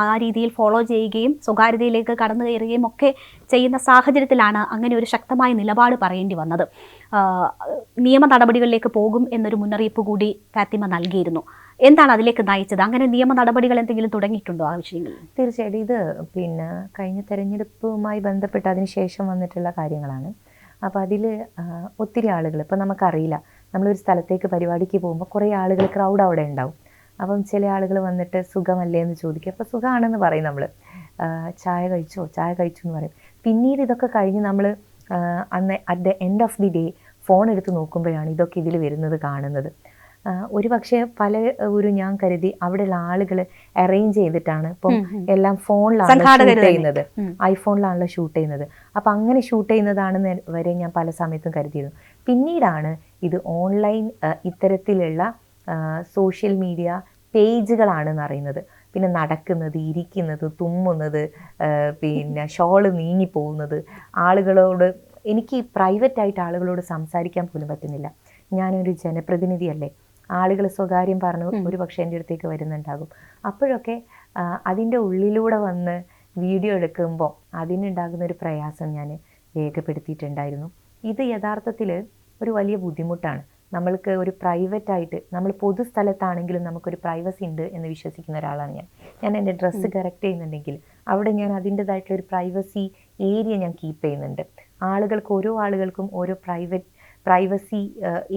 ആ രീതിയിൽ ഫോളോ ചെയ്യുകയും സ്വകാര്യതയിലേക്ക് കടന്നു കയറുകയും ഒക്കെ ചെയ്യുന്ന സാഹചര്യത്തിലാണ് അങ്ങനെ ഒരു ശക്തമായ നിലപാട് പറയേണ്ടി വന്നത്. നിയമ നടപടികളിലേക്ക് പോകും എന്നൊരു മുന്നറിയിപ്പ് കൂടി ഫാത്തിമ നൽകിയിരുന്നു. എന്താണ് അതിലേക്ക് നയിച്ചത്? അങ്ങനെ നിയമ നടപടികൾ എന്തെങ്കിലും തുടങ്ങിയിട്ടുണ്ടോ ആ വിഷയങ്ങളിൽ? തീർച്ചയായിട്ടും ഇത് കഴിഞ്ഞ തെരഞ്ഞെടുപ്പുമായി ബന്ധപ്പെട്ട് അതിന് ശേഷം വന്നിട്ടുള്ള കാര്യങ്ങളാണ്. അപ്പോൾ അതിൽ ഒത്തിരി ആളുകൾ, ഇപ്പോൾ നമുക്കറിയില്ല, നമ്മളൊരു സ്ഥലത്തേക്ക് പരിപാടിക്ക് പോകുമ്പോൾ കുറേ ആളുകൾ ക്രൗഡ് അവിടെ ഉണ്ടാവും. അപ്പം ചില ആളുകൾ വന്നിട്ട് സുഖമല്ലേ എന്ന് ചോദിക്കും. അപ്പോൾ സുഖമാണെന്ന് പറയും നമ്മൾ. ചായ കഴിച്ചു എന്ന് പറയും. പിന്നീട് ഇതൊക്കെ കഴിഞ്ഞ് നമ്മൾ അന്ന് at the end of the day phone എടുത്ത് നോക്കുമ്പോഴാണ് ഇതൊക്കെ ഇതിൽ വരുന്നത് കാണുന്നത്. ഒരു പക്ഷേ ഞാൻ കരുതി അവിടെയുള്ള ആളുകൾ അറേഞ്ച് ചെയ്തിട്ടാണ്. ഇപ്പം എല്ലാം ഫോണിലാണ് ഷൂട്ട് ചെയ്യുന്നത്, ഐഫോണിലാണല്ലോ ഷൂട്ട് ചെയ്യുന്നത്. അപ്പം അങ്ങനെ ഷൂട്ട് ചെയ്യുന്നതാണെന്ന് വരെ ഞാൻ പല സമയത്തും കരുതിയിരുന്നു. പിന്നീടാണ് ഇത് ഓൺലൈൻ ഇത്തരത്തിലുള്ള സോഷ്യൽ മീഡിയ പേജുകളാണെന്ന് അറിയുന്നത്. പിന്നെ നടക്കുന്നത്, ഇരിക്കുന്നത്, തുമ്മുന്നത്, പിന്നെ ഷോള് നീങ്ങിപ്പോകുന്നത്, ആളുകളോട് എനിക്ക് പ്രൈവറ്റായിട്ട് ആളുകളോട് സംസാരിക്കാൻ പോലും പറ്റുന്നില്ല. ഞാനൊരു ജനപ്രതിനിധിയല്ലേ, ആളുകൾ സ്വകാര്യം പറഞ്ഞു ഒരു പക്ഷേ എൻ്റെ അടുത്തേക്ക് വരുന്നുണ്ടാകും. അപ്പോഴൊക്കെ അതിൻ്റെ ഉള്ളിലൂടെ വന്ന് വീഡിയോ എടുക്കുമ്പോൾ അതിനുണ്ടാകുന്ന ഒരു പ്രയാസം ഞാൻ രേഖപ്പെടുത്തിയിട്ടുണ്ടായിരുന്നു. ഇത് യഥാർത്ഥത്തിൽ ഒരു വലിയ ബുദ്ധിമുട്ടാണ്. നമ്മൾക്ക് ഒരു പ്രൈവറ്റായിട്ട്, നമ്മൾ പൊതുസ്ഥലത്താണെങ്കിലും നമുക്കൊരു പ്രൈവസി ഉണ്ട് എന്ന് വിശ്വസിക്കുന്ന ഒരാളാണ് ഞാൻ എൻ്റെ ഡ്രസ്സ് കറക്റ്റ് ചെയ്യുന്നുണ്ടെങ്കിൽ അവിടെ ഞാൻ അതിൻ്റെതായിട്ടുള്ള ഒരു പ്രൈവസി ഏരിയ ഞാൻ കീപ്പ് ചെയ്യുന്നുണ്ട്. ഓരോ ആളുകൾക്കും ഓരോ പ്രൈവസി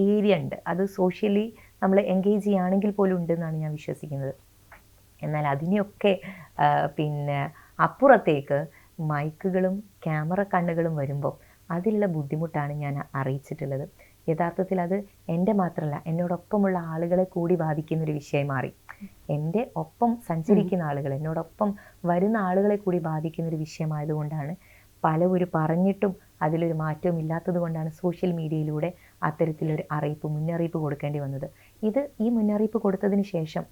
ഏരിയ ഉണ്ട്. അത് സോഷ്യലി നമ്മൾ എൻഗേജ് ചെയ്യുകയാണെങ്കിൽ പോലും ഉണ്ടെന്നാണ് ഞാൻ വിശ്വസിക്കുന്നത്. എന്നാൽ അതിനെയൊക്കെ പിന്നെ അപ്പുറത്തേക്ക് മൈക്കുകളും ക്യാമറ കണ്ണുകളും വരുമ്പോൾ അതിലുള്ള ബുദ്ധിമുട്ടാണ് ഞാൻ അറിയിച്ചിട്ടുള്ളത്. യഥാർത്ഥത്തിൽ അത് എൻ്റെ മാത്രമല്ല, എന്നോടൊപ്പമുള്ള ആളുകളെ കൂടി ബാധിക്കുന്നൊരു വിഷയം മാറി. എൻ്റെ ഒപ്പം സഞ്ചരിക്കുന്ന ആളുകൾ, എന്നോടൊപ്പം വരുന്ന ആളുകളെ കൂടി ബാധിക്കുന്നൊരു വിഷയമായതുകൊണ്ടാണ് പലവരും പറഞ്ഞിട്ടും അതിലൊരു മാറ്റവും ഇല്ലാത്തത് കൊണ്ടാണ് സോഷ്യൽ മീഡിയയിലൂടെ അത്തരത്തിലൊരു മുന്നറിയിപ്പ് കൊടുക്കേണ്ടി വന്നത്. ഈ മുന്നറിയിപ്പ് കൊടുത്തതിന് ശേഷം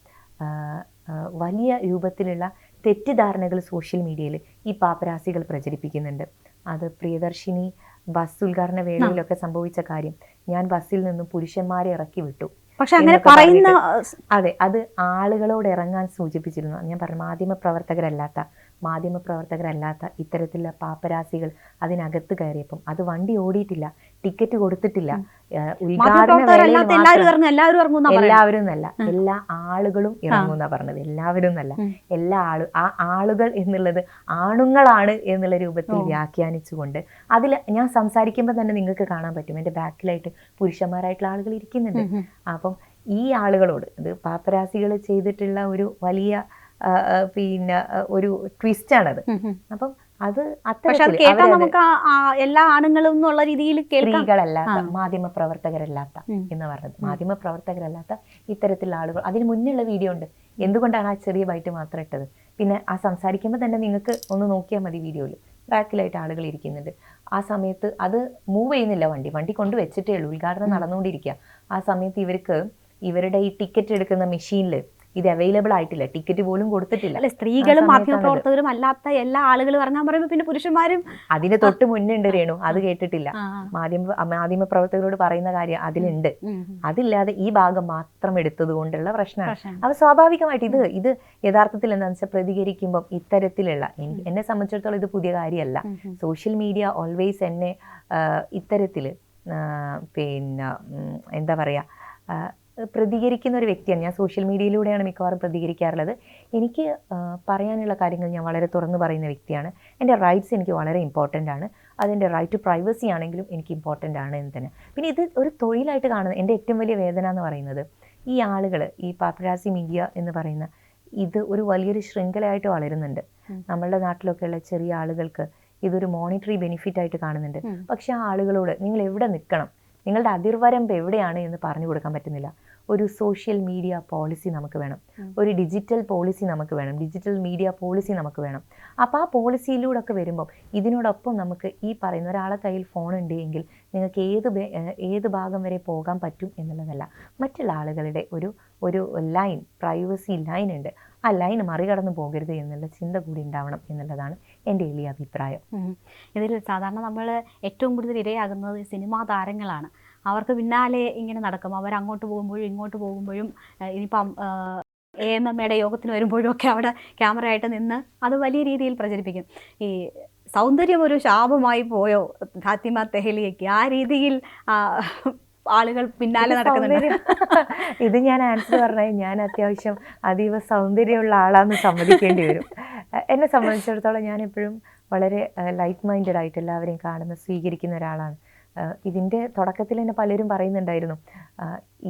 വലിയ രൂപത്തിലുള്ള തെറ്റിദ്ധാരണകൾ സോഷ്യൽ മീഡിയയിൽ ഈ പാപ്പരാസികൾ പ്രചരിപ്പിക്കുന്നുണ്ട്. അത് പ്രിയദർശിനി ബസ് ഉദ്ഘാടന വേളയിലൊക്കെ സംഭവിച്ച കാര്യം. ഞാൻ ബസ്സിൽ നിന്നും പുരുഷന്മാരെ ഇറക്കി വിട്ടു. പക്ഷെ അങ്ങനെ പറയുന്ന, അതെ, അത് ആളുകളോട് ഇറങ്ങാൻ സൂചിപ്പിച്ചിരുന്നു. ഞാൻ പറഞ്ഞു, മാധ്യമപ്രവർത്തകരല്ലാത്ത ഇത്തരത്തിലുള്ള പാപ്പരാസികൾ അതിനകത്ത് കയറിയപ്പം അത് വണ്ടി ഓടിയിട്ടില്ല, ടിക്കറ്റ് കൊടുത്തിട്ടില്ല, ഉദ്ഘാടന എല്ലാവരും എന്നല്ല, എല്ലാ ആളുകളും ഇറങ്ങുന്ന പറഞ്ഞത്. എല്ലാവരും എന്നല്ല, ആ ആളുകൾ എന്നുള്ളത് ആണുങ്ങളാണ് എന്നുള്ള രൂപത്തിൽ വ്യാഖ്യാനിച്ചുകൊണ്ട് അതിൽ ഞാൻ സംസാരിക്കുമ്പോൾ തന്നെ നിങ്ങൾക്ക് കാണാൻ പറ്റും എൻ്റെ ബാക്കിലായിട്ട് പുരുഷന്മാരായിട്ടുള്ള ആളുകൾ ഇരിക്കുന്നുണ്ട്. അപ്പം ഈ ആളുകളോട് ഇത് പാപ്പരാസികൾ ചെയ്തിട്ടുള്ള ഒരു വലിയ പിന്നെ ഒരു ട്വിസ്റ്റാണത്. അപ്പം അത് എല്ലാ ആണുങ്ങളും എന്നുള്ള രീതിയിൽ സ്ത്രീകളല്ലാത്ത, മാധ്യമപ്രവർത്തകരല്ലാത്ത എന്ന് പറഞ്ഞത്, മാധ്യമപ്രവർത്തകരല്ലാത്ത ഇത്തരത്തിലുള്ള ആളുകൾ. അതിന് മുന്നുള്ള വീഡിയോ ഉണ്ട്, എന്തുകൊണ്ടാണ് ആ ചെറിയ ബൈറ്റ് മാത്രം ഇട്ടത്. പിന്നെ ആ സംസാരിക്കുമ്പോൾ തന്നെ നിങ്ങൾക്ക് ഒന്ന് നോക്കിയാൽ മതി, വീഡിയോയിൽ ബാക്കിലായിട്ട് ആളുകൾ ഇരിക്കുന്നുണ്ട്. ആ സമയത്ത് അത് മൂവ് ചെയ്യുന്നില്ല, വണ്ടി കൊണ്ടുവച്ചിട്ടേ ഉള്ളൂ, ഉദ്ഘാടനം നടന്നുകൊണ്ടിരിക്കുക. ആ സമയത്ത് ഇവരുടെ ഈ ടിക്കറ്റ് എടുക്കുന്ന മെഷീനിൽ ഇത് അവൈലബിൾ ആയിട്ടില്ല, ടിക്കറ്റ് പോലും കൊടുത്തിട്ടില്ല. സ്ത്രീകളും മാധ്യമപ്രവർത്തകരും അല്ലാത്ത എല്ലാ ആളുകളും ഇറങ്ങാൻ പറയുമ്പോൾ പിന്നെ പുരുഷന്മാരും അതിന് തൊട്ട് മുന്നുണ്ട് രേണു, അത് കേട്ടിട്ടില്ല. മാധ്യമപ്രവർത്തകരോട് പറയുന്ന കാര്യം അതിലുണ്ട്. അതില്ലാതെ ഈ ഭാഗം മാത്രം എടുത്തത് കൊണ്ടുള്ള പ്രശ്നമാണ്. അത് സ്വാഭാവികമായിട്ട് ഇത് യഥാർത്ഥത്തിൽ എന്താണെന്ന് വെച്ചാൽ പ്രതികരിക്കുമ്പം ഇത്തരത്തിലുള്ള, എന്നെ സംബന്ധിച്ചിടത്തോളം ഇത് പുതിയ കാര്യമല്ല. സോഷ്യൽ മീഡിയ ഓൾവേസ് എന്നെ ഇത്തരത്തിൽ പിന്നെ എന്താ പറയുക പ്രതികരിക്കുന്ന ഒരു വ്യക്തിയാണ്. ഞാൻ സോഷ്യൽ മീഡിയയിലൂടെയാണ് മിക്കവാറും പ്രതികരിക്കാറുള്ളത്. എനിക്ക് പറയാനുള്ള കാര്യങ്ങൾ ഞാൻ വളരെ തുറന്നു പറയുന്ന വ്യക്തിയാണ്. എൻ്റെ റൈറ്റ്സ് എനിക്ക് വളരെ ഇമ്പോർട്ടൻ്റ് ആണ്. അതിൻ്റെ റൈറ്റ് ടു പ്രൈവസി ആണെങ്കിലും എനിക്ക് ഇമ്പോർട്ടൻ്റ് ആണ് എന്ന് തന്നെ. പിന്നെ ഇത് ഒരു തൊഴിലായിട്ട് കാണുന്നത് എൻ്റെ ഏറ്റവും വലിയ വേദന എന്ന് പറയുന്നത്, ഈ ആളുകൾ, ഈ പാപ്പരാസി മീഡിയ എന്ന് പറയുന്ന ഇത് ഒരു വലിയൊരു ശൃംഖലയായിട്ട് വളരുന്നുണ്ട്. നമ്മളുടെ നാട്ടിലൊക്കെയുള്ള ചെറിയ ആളുകൾക്ക് ഇതൊരു മോണിറ്ററി ബെനിഫിറ്റ് ആയിട്ട് കാണുന്നുണ്ട്. പക്ഷേ ആ ആളുകളോട് നിങ്ങൾ എവിടെ നിൽക്കണം, നിങ്ങളുടെ അതിർവരമ്പ് എവിടെയാണ് എന്ന് പറഞ്ഞു കൊടുക്കാൻ പറ്റുന്നില്ല. ഒരു സോഷ്യൽ മീഡിയ പോളിസി നമുക്ക് വേണം, ഒരു ഡിജിറ്റൽ പോളിസി നമുക്ക് വേണം, ഡിജിറ്റൽ മീഡിയ പോളിസി നമുക്ക് വേണം. അപ്പോൾ ആ പോളിസിയിലൂടെ ഒക്കെ വരുമ്പം ഇതിനോടൊപ്പം നമുക്ക് ഈ പറയുന്ന ഒരാളെ കയ്യിൽ ഫോൺ ഉണ്ട് എങ്കിൽ നിങ്ങൾക്ക് ഏത് ഭാഗം വരെ പോകാൻ പറ്റും എന്നുള്ളതല്ല, മറ്റുള്ള ആളുകളുടെ ഒരു ലൈൻ, പ്രൈവസി ലൈൻ ഉണ്ട്, ആ ലൈൻ മറികടന്ന് പോകരുത് എന്നുള്ള ചിന്ത കൂടി ഉണ്ടാവണം എന്നുള്ളതാണ് എൻ്റെ വലിയ അഭിപ്രായം. ഇതിൽ സാധാരണ നമ്മൾ ഏറ്റവും കൂടുതൽ ഇരയാകുന്നത് സിനിമാ താരങ്ങളാണ്. അവർക്ക് പിന്നാലെ ഇങ്ങനെ നടക്കും, അവരങ്ങോട്ട് പോകുമ്പോഴും ഇങ്ങോട്ട് പോകുമ്പോഴും, ഇനിയിപ്പം AMMയുടെ യോഗത്തിന് വരുമ്പോഴും ഒക്കെ അവിടെ ക്യാമറയായിട്ട് നിന്ന് അത് വലിയ രീതിയിൽ പ്രചരിപ്പിക്കും. ഈ സൗന്ദര്യം ഒരു ശാപമായി പോയോ ഫാത്തിമ തെഹ്ലിയയ്ക്ക്? ആ രീതിയിൽ ആളുകൾ പിന്നാലെ നടക്കുന്നുണ്ട്. ഇത് ഞാൻ ആൻസർ പറഞ്ഞാൽ ഞാൻ അത്യാവശ്യം അതീവ സൗന്ദര്യമുള്ള ആളാന്ന് സമ്മതിക്കേണ്ടി വരും. എന്നെ സംബന്ധിച്ചിടത്തോളം ഞാൻ എപ്പോഴും വളരെ ലൈറ്റ് മൈൻഡഡ് ആയിട്ട് എല്ലാവരെയും കാണുന്ന, സ്വീകരിക്കുന്ന ഒരാളാണ്. ഇതിൻ്റെ തുടക്കത്തിൽ തന്നെ പലരും പറയുന്നുണ്ടായിരുന്നു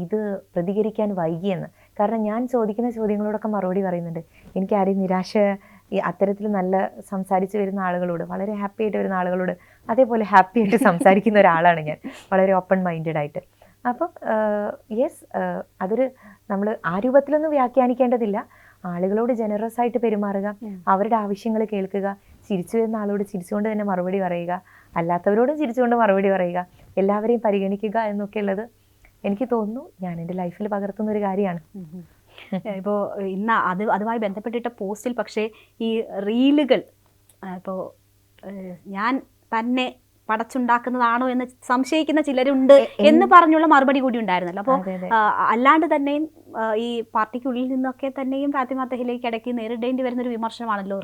ഇത് പ്രതികരിക്കാൻ വൈകിയെന്ന്. കാരണം ഞാൻ ചോദിക്കുന്ന ചോദ്യങ്ങളോടൊക്കെ മറുപടി പറയുന്നുണ്ട്. എനിക്ക് ആരെയും അത്തരത്തിൽ നല്ല സംസാരിച്ച് വരുന്ന ആളുകളോട്, വളരെ ഹാപ്പി ആയിട്ട് വരുന്ന ആളുകളോട് അതേപോലെ ഹാപ്പി ആയിട്ട് സംസാരിക്കുന്ന ഒരാളാണ് ഞാൻ, വളരെ ഓപ്പൺ മൈൻഡഡ് ആയിട്ട്. അപ്പം യെസ്, നമ്മൾ ആ രൂപത്തിലൊന്നും വ്യാഖ്യാനിക്കേണ്ടതില്ല. ആളുകളോട് ജനറസ് ആയിട്ട് പെരുമാറുക, അവരുടെ ആവശ്യങ്ങൾ കേൾക്കുക, ചിരിച്ചു വരുന്ന ആളോട് ചിരിച്ചുകൊണ്ട് തന്നെ മറുപടി പറയുക, അല്ലാത്തവരോടും ചിരിച്ചുകൊണ്ട് മറുപടി പറയുക, എല്ലാവരെയും പരിഗണിക്കുക എന്നൊക്കെ ഉള്ളത് എനിക്ക് തോന്നുന്നു ഞാൻ എൻ്റെ ലൈഫിൽ പകർത്തുന്ന ഒരു കാര്യമാണ്. ഇപ്പോൾ ഇന്ന് അതുമായി ബന്ധപ്പെട്ടിട്ട പോസ്റ്റിൽ പക്ഷേ ഈ റീലുകൾ ഇപ്പോൾ ഞാൻ തന്നെ പടച്ചുണ്ടാക്കുന്നതാണോ എന്ന് സംശയിക്കുന്ന ചിലരുണ്ട് എന്ന് പറഞ്ഞുള്ള മറുപടി കൂടി ഉണ്ടായിരുന്നല്ലോ. അപ്പോൾ അല്ലാണ്ട് തന്നെയും ഈ പാർട്ടിക്കുള്ളിൽ നിന്നൊക്കെ തന്നെയും ഫാത്തിമ തെഹ്ലിക്ക് ഇടയ്ക്ക് നേരിടേണ്ടി വരുന്നൊരു വിമർശനമാണല്ലോ,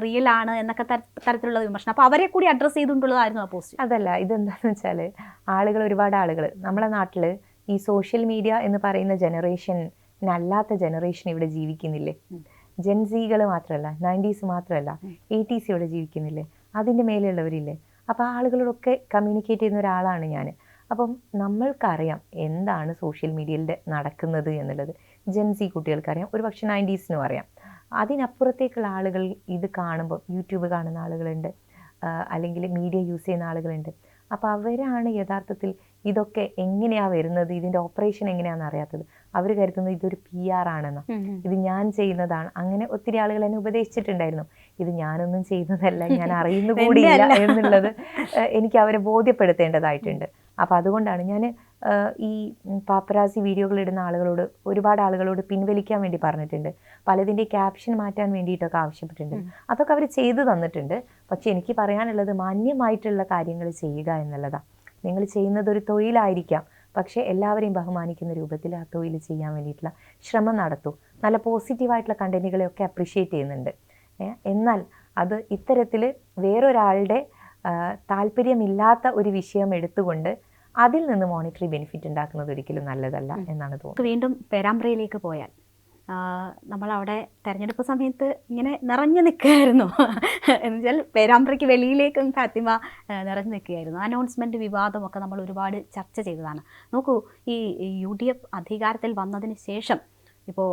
റിയലാണ് എന്നൊക്കെ തരത്തിലുള്ള വിമർശനം. അപ്പോൾ അവരെ കൂടി അഡ്രസ്സ് ചെയ്തുകൊണ്ടുള്ളതായിരുന്നു ആ പോസ്റ്റ്. അതല്ല, ഇതെന്താണെന്ന് വെച്ചാൽ ഒരുപാട് ആളുകൾ നമ്മളെ നാട്ടിൽ ഈ സോഷ്യൽ മീഡിയ എന്ന് പറയുന്ന ജനറേഷനല്ലാത്ത ജനറേഷൻ ഇവിടെ ജീവിക്കുന്നില്ലേ? ജെൻസികൾ മാത്രമല്ല, 90s മാത്രമല്ല, 80s ഇവിടെ ജീവിക്കുന്നില്ലേ? അതിൻ്റെ മേലെയുള്ളവരില്ലേ? അപ്പോൾ ആളുകളോടൊക്കെ കമ്മ്യൂണിക്കേറ്റ് ചെയ്യുന്ന ഒരാളാണ് ഞാൻ. അപ്പം നമ്മൾക്കറിയാം എന്താണ് സോഷ്യൽ മീഡിയയിൽ നടക്കുന്നത് എന്നുള്ളത്. ജെൻസി കുട്ടികൾക്കറിയാം, ഒരു പക്ഷേ 90s അറിയാം. അതിനപ്പുറത്തേക്കുള്ള ആളുകൾ ഇത് കാണുമ്പോൾ, യൂട്യൂബ് കാണുന്ന ആളുകളുണ്ട്, അല്ലെങ്കിൽ മീഡിയ യൂസ് ചെയ്യുന്ന ആളുകളുണ്ട്. അപ്പോൾ അവരാണ് യഥാർത്ഥത്തിൽ ഇതൊക്കെ എങ്ങനെയാണ് വരുന്നത്, ഇതിൻ്റെ ഓപ്പറേഷൻ എങ്ങനെയാണെന്ന് അറിയാത്തത്. അവർ കരുതുന്നത് ഇതൊരു PR ആണെന്ന്, ഇത് ഞാൻ ചെയ്യുന്നതാണ്. അങ്ങനെ ഒത്തിരി ആളുകൾ എന്നെ ഉപദേശിച്ചിട്ടുണ്ടായിരുന്നു. ഇത് ഞാനൊന്നും ചെയ്യുന്നതല്ല, ഞാൻ അറിയുന്നു കൂടിയില്ല എന്നുള്ളത് എനിക്ക് അവരെ ബോധ്യപ്പെടുത്തേണ്ടതായിട്ടുണ്ട്. അപ്പോൾ അതുകൊണ്ടാണ് ഞാൻ ഈ പാപ്പരാസി വീഡിയോകൾ ഇടുന്ന ഒരുപാട് ആളുകളോട് പിൻവലിക്കാൻ വേണ്ടി പറഞ്ഞിട്ടുണ്ട്. പലതിൻ്റെ ക്യാപ്ഷൻ മാറ്റാൻ വേണ്ടിയിട്ടൊക്കെ ആവശ്യപ്പെട്ടിട്ടുണ്ട്. അതൊക്കെ അവർ ചെയ്തു തന്നിട്ടുണ്ട്. പക്ഷെ എനിക്ക് പറയാനുള്ളത് മാന്യമായിട്ടുള്ള കാര്യങ്ങൾ ചെയ്യുക എന്നുള്ളതാണ്. നിങ്ങൾ ചെയ്യുന്നത് ഒരു തൊഴിലായിരിക്കാം, പക്ഷേ എല്ലാവരെയും ബഹുമാനിക്കുന്ന രൂപത്തിൽ ആ തൊഴിൽ ചെയ്യാൻ വേണ്ടിയിട്ടുള്ള ശ്രമം നടത്തൂ. നല്ല പോസിറ്റീവായിട്ടുള്ള കണ്ടന്റുകളെയൊക്കെ അപ്രിഷ്യേറ്റ് ചെയ്യുന്നുണ്ട്. എന്നാൽ അത് ഇത്തരത്തിൽ വേറൊരാളുടെ താല്പര്യമില്ലാത്ത ഒരു വിഷയം എടുത്തുകൊണ്ട് അതിൽ നിന്ന് മോണിറ്ററി ബെനിഫിറ്റ് ഉണ്ടാക്കുന്നത് ഒരിക്കലും നല്ലതല്ല എന്നാണ് തോന്നുന്നത്. വീണ്ടും പേരാമ്പ്രയിലേക്ക് പോയാൽ നമ്മളവിടെ തെരഞ്ഞെടുപ്പ് സമയത്ത് ഇങ്ങനെ നിറഞ്ഞു നിൽക്കുകയായിരുന്നു. എന്നുവെച്ചാൽ പേരാമ്പ്രയ്ക്ക് വെളിയിലേക്കും ഫാത്തിമ നിറഞ്ഞു നിൽക്കുകയായിരുന്നു. അനൗൺസ്മെൻറ്റ് വിവാദമൊക്കെ നമ്മൾ ഒരുപാട് ചർച്ച ചെയ്തതാണ്. നോക്കൂ, ഈ UDF അധികാരത്തിൽ വന്നതിന് ശേഷം ഇപ്പോൾ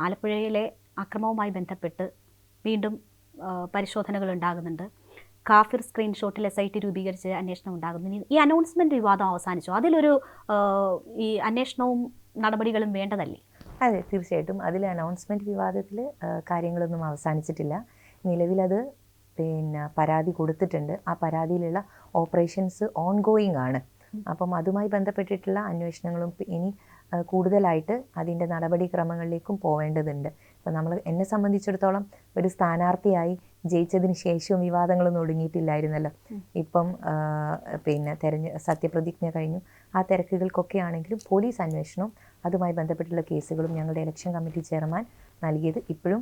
ആലപ്പുഴയിലെ അക്രമവുമായി ബന്ധപ്പെട്ട് വീണ്ടും പരിശോധനകൾ ഉണ്ടാകുന്നുണ്ട്. കാഫിർ സ്ക്രീൻഷോട്ടിൽ SIT രൂപീകരിച്ച് അന്വേഷണം ഉണ്ടാകുന്നു. ഈ അനൗൺസ്മെൻറ്റ് വിവാദം അവസാനിച്ചു. അതിലൊരു ഈ അന്വേഷണവും നടപടികളും വേണ്ടതല്ലേ? അതെ, തീർച്ചയായിട്ടും. അതിൽ അനൗൺസ്മെൻറ്റ് വിവാദത്തിൽ കാര്യങ്ങളൊന്നും അവസാനിച്ചിട്ടില്ല. നിലവിലത് പരാതി കൊടുത്തിട്ടുണ്ട്. ആ പരാതിയിലുള്ള ഓപ്പറേഷൻസ് ഓൺഗോയിങ് ആണ്. അപ്പം അതുമായി ബന്ധപ്പെട്ടിട്ടുള്ള അന്വേഷണങ്ങളും ഇനി കൂടുതലായിട്ട് അതിൻ്റെ നടപടിക്രമങ്ങളിലേക്കും പോവേണ്ടതുണ്ട്. അപ്പം എന്നെ സംബന്ധിച്ചിടത്തോളം ഒരു സ്ഥാനാർത്ഥിയായി ജയിച്ചതിന് ശേഷവും വിവാദങ്ങളൊന്നും ഒടുങ്ങിയിട്ടില്ലായിരുന്നല്ലോ. ഇപ്പം സത്യപ്രതിജ്ഞ കഴിഞ്ഞു. ആ തിരക്കുകൾക്കൊക്കെ ആണെങ്കിലും പോലീസ് അന്വേഷണവും അതുമായി ബന്ധപ്പെട്ടുള്ള കേസുകളും ഞങ്ങളുടെ ഇലക്ഷൻ കമ്മിറ്റി ചെയർമാൻ നൽകിയത് ഇപ്പോഴും